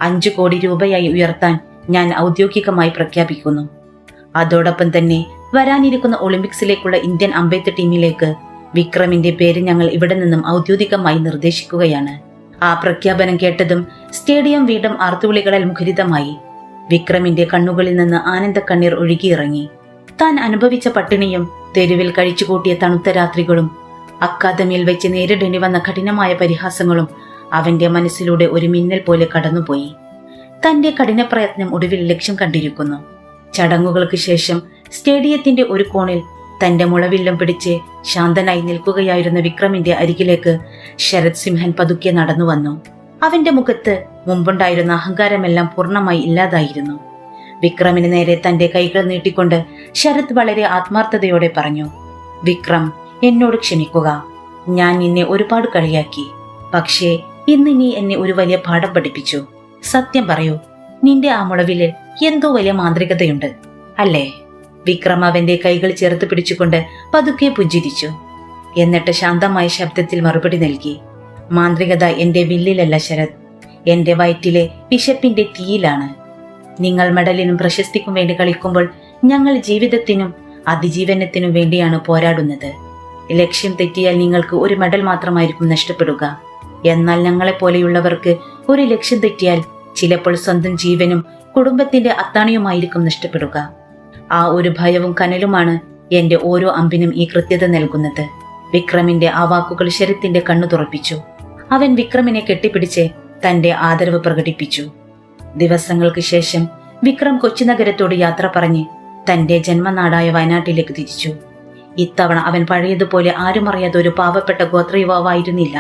5 കോടി രൂപയായി ഉയർത്താൻ ഞാൻ ഔദ്യോഗികമായി പ്രഖ്യാപിക്കുന്നു. അതോടൊപ്പം തന്നെ വരാനിരിക്കുന്ന ഒളിമ്പിക്സിലേക്കുള്ള ഇന്ത്യൻ അമ്പെയ്ത്ത് ടീമിലേക്ക് വിക്രമിന്റെ പേര് ഞങ്ങൾ ഇവിടെ നിന്നും ഔദ്യോഗികമായി നിർദ്ദേശിക്കുകയാണ്. ആ പ്രഖ്യാപനം കേട്ടതും സ്റ്റേഡിയം വീണ്ടും ആർത്തുവിളികളാൽ മുഖരിതമായി. വിക്രമിന്റെ കണ്ണുകളിൽ നിന്ന് ആനന്ദ കണ്ണീർ ഒഴുകിയിറങ്ങി. താൻ അനുഭവിച്ച പട്ടിണിയും തെരുവിൽ കഴിച്ചുകൂട്ടിയ തണുത്ത രാത്രികളും അക്കാദമിയിൽ വെച്ച് നേരിടേണ്ടി വന്ന കഠിനമായ പരിഹാസങ്ങളും അവന്റെ മനസ്സിലൂടെ ഒരു മിന്നൽ പോലെ കടന്നുപോയി. തന്റെ കഠിന പ്രയത്നം ഒടുവിൽ ലക്ഷ്യം കണ്ടിരിക്കുന്നു. ചടങ്ങുകൾക്ക് ശേഷം സ്റ്റേഡിയത്തിന്റെ ഒരു കോണിൽ തന്റെ മുളവില്ലം പിടിച്ച് ശാന്തനായി നിൽക്കുകയായിരുന്ന വിക്രമിന്റെ അരികിലേക്ക് ശരത് സിംഹൻ പതുക്കെ നടന്നു വന്നു. അവന്റെ മുഖത്ത് മുമ്പുണ്ടായിരുന്ന അഹങ്കാരമെല്ലാം പൂർണ്ണമായി ഇല്ലാതായിരുന്നു. വിക്രമിന് നേരെ തന്റെ കൈകൾ നീട്ടിക്കൊണ്ട് ശരത് വളരെ ആത്മാർത്ഥതയോടെ പറഞ്ഞു, വിക്രം, എന്നോട് ക്ഷമിക്കുക. ഞാൻ നിന്നെ ഒരുപാട് കളിയാക്കി. പക്ഷേ ഇന്ന് നീ എന്നെ ഒരു വലിയ പാഠം പഠിപ്പിച്ചു. സത്യം പറയൂ, നിന്റെ ആ മുളവില് എന്തോ വലിയ മാന്ത്രികതയുണ്ട് അല്ലേ? വിക്രം അവന്റെ കൈകൾ ചേർത്ത് പിടിച്ചുകൊണ്ട് പതുക്കെ പുഞ്ചിരിച്ചു. എന്നിട്ട് ശാന്തമായ ശബ്ദത്തിൽ മറുപടി നൽകി, മാന്ത്രികത എന്റെ വില്ലിലല്ല ശരത്, എന്റെ വയറ്റിലെ വിശപ്പിന്റെ തീയിലാണ്. നിങ്ങൾ മെഡലിനും പ്രശസ്തിക്കും വേണ്ടി കളിക്കുമ്പോൾ ഞങ്ങൾ ജീവിതത്തിനും അതിജീവനത്തിനും വേണ്ടിയാണ് പോരാടുന്നത്. ലക്ഷ്യം തെറ്റിയാൽ നിങ്ങൾക്ക് ഒരു മെഡൽ മാത്രമായിരിക്കും നഷ്ടപ്പെടുക. എന്നാൽ ഞങ്ങളെപ്പോലെയുള്ളവർക്ക് ഒരു ലക്ഷ്യം തെറ്റിയാൽ ചിലപ്പോൾ സ്വന്തം ജീവനും കുടുംബത്തിന്റെ അത്താണിയുമായിരിക്കും നഷ്ടപ്പെടുക. ആ ഒരു ഭയവും കനലുമാണ് എന്റെ ഓരോ അമ്പിനും ഈ കൃത്യത നൽകുന്നത്. വിക്രമിന്റെ ആ വാക്കുകൾ ശരത്തിന്റെ കണ്ണു തുറപ്പിച്ചു. അവൻ വിക്രമിനെ കെട്ടിപ്പിടിച്ച് തന്റെ ആദരവ് പ്രകടിപ്പിച്ചു. ദിവസങ്ങൾക്ക് ശേഷം വിക്രം കൊച്ചി നഗരത്തോട് യാത്ര പറഞ്ഞ് തന്റെ ജന്മനാടായ വയനാട്ടിലേക്ക് തിരിച്ചു. ഇത്തവണ അവൻ പഴയതുപോലെ ആരും അറിയാത്ത ഒരു പാവപ്പെട്ട ഗോത്ര യുവാവായിരുന്നില്ല.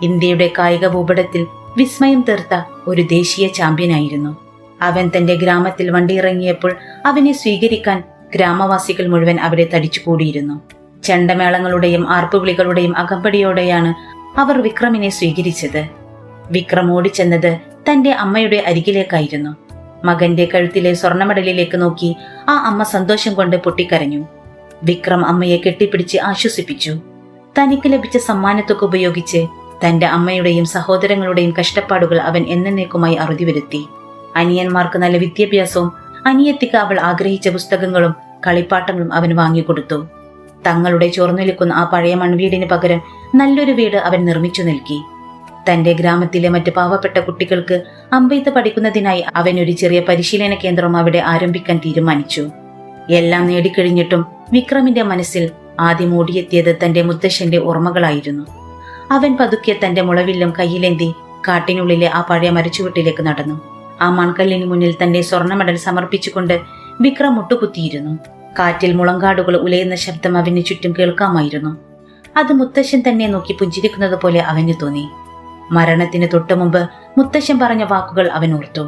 ഇന്ത്യയുടെ കായിക ഭൂപടത്തിൽ വിസ്മയം തീർത്ത ഒരു ദേശീയ ചാമ്പ്യനായിരുന്നു. അവൻ തന്റെ ഗ്രാമത്തിൽ വണ്ടിയിറങ്ങിയപ്പോൾ അവനെ സ്വീകരിക്കാൻ ഗ്രാമവാസികൾ മുഴുവൻ അവിടെ തടിച്ചുകൂടിയിരുന്നു. ചെണ്ടമേളങ്ങളുടെയും ആർപ്പുവിളികളുടെയും അകമ്പടിയോടെയാണ് അവർ വിക്രമിനെ സ്വീകരിച്ചത്. വിക്രം ഓടിച്ചെന്നത് തന്റെ അമ്മയുടെ അരികിലേക്കായിരുന്നു. മകന്റെ കഴുത്തിലെ സ്വർണമെഡലിലേക്ക് നോക്കി ആ അമ്മ സന്തോഷം കൊണ്ട് പൊട്ടിക്കരഞ്ഞു. വിക്രം അമ്മയെ കെട്ടിപ്പിടിച്ച് ആശ്വസിപ്പിച്ചു. തനിക്ക് ലഭിച്ച സമ്മാനത്തൊക്കെ ഉപയോഗിച്ച് തന്റെ അമ്മയുടെയും സഹോദരങ്ങളുടെയും കഷ്ടപ്പാടുകൾ അവൻ എന്നേക്കുമായി അറുതി വരുത്തി. അനിയന്മാർക്ക് നല്ല വിദ്യാഭ്യാസവും അനിയത്തിക്ക് അവൾ ആഗ്രഹിച്ച പുസ്തകങ്ങളും കളിപ്പാട്ടങ്ങളും അവൻ വാങ്ങിക്കൊടുത്തു. തങ്ങളുടെ ചോർന്നൊലിക്കുന്ന ആ പഴയ മൺവീടിന് പകരം നല്ലൊരു വീട് അവൻ നിർമ്മിച്ചു നൽകി. തന്റെ ഗ്രാമത്തിലെ മറ്റ് പാവപ്പെട്ട കുട്ടികൾക്ക് അമ്പെയ്ത്ത് പഠിക്കുന്നതിനായി അവൻ ഒരു ചെറിയ പരിശീലന കേന്ദ്രം അവിടെ ആരംഭിക്കാൻ തീരുമാനിച്ചു. എല്ലാം നേടിക്കഴിഞ്ഞിട്ടും വിക്രമിന്റെ മനസ്സിൽ ആദ്യം ഓടിയെത്തിയത് തന്റെ മുത്തശ്ശന്റെ ഓർമ്മകളായിരുന്നു. അവൻ പതുക്കെ തന്റെ മുളവില്ലും കയ്യിലേന്തി കാട്ടിനുള്ളിലെ ആ പഴയ മരച്ചുവട്ടിലേക്ക് നടന്നു. ആ മൺകല്ലിന് മുന്നിൽ തന്റെ സ്വർണ്ണ മെഡൽ സമർപ്പിച്ചുകൊണ്ട് വിക്രം മുട്ടുകുത്തിയിരുന്നു. കാറ്റിൽ മുളങ്കാടുകൾ ഉലയുന്ന ശബ്ദം അവന് ചുറ്റും കേൾക്കാമായിരുന്നു. അത് മുത്തശ്ശൻ തന്നെ നോക്കി പുഞ്ചിരിക്കുന്നത് പോലെ അവന് തോന്നി. മരണത്തിന് തൊട്ടു മുമ്പ് മുത്തശ്ശൻ പറഞ്ഞ വാക്കുകൾ അവൻ ഓർത്തു.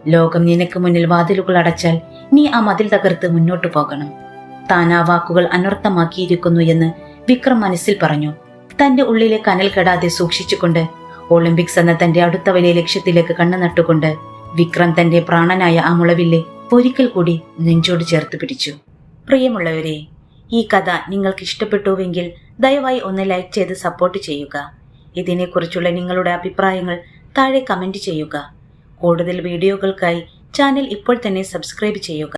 ലോകം നിനക്ക് മുന്നിൽ വാതിലുകൾ അടച്ചാൽ നീ ആ മതിൽ തകർത്ത് മുന്നോട്ടു പോകണം. താൻ ആ വാക്കുകൾ അനർത്ഥമാക്കിയിരിക്കുന്നു എന്ന് വിക്രം മനസ്സിൽ പറഞ്ഞു. തന്റെ ഉള്ളിലെ കനൽ കെടാതെ സൂക്ഷിച്ചുകൊണ്ട് ഒളിമ്പിക്സ് എന്ന തന്റെ അടുത്ത വലിയ ലക്ഷ്യത്തിലേക്ക് കണ്ണു നട്ടുകൊണ്ട് വിക്രം തന്റെ പ്രാണനായ ആ മുളവില്ലെ ഒരിക്കൽ കൂടി നെഞ്ചോട് ചേർത്ത് പിടിച്ചു. പ്രിയമുള്ളവരെ, ഈ കഥ നിങ്ങൾക്ക് ഇഷ്ടപ്പെട്ടുവെങ്കിൽ ദയവായി ഒന്ന് ലൈക്ക് ചെയ്ത് സപ്പോർട്ട് ചെയ്യുക. ഇതിനെക്കുറിച്ചുള്ള നിങ്ങളുടെ അഭിപ്രായങ്ങൾ താഴെ കമന്റ് ചെയ്യുക. കൂടുതൽ വീഡിയോകൾക്കായി ചാനൽ ഇപ്പോൾ തന്നെ സബ്സ്ക്രൈബ് ചെയ്യുക.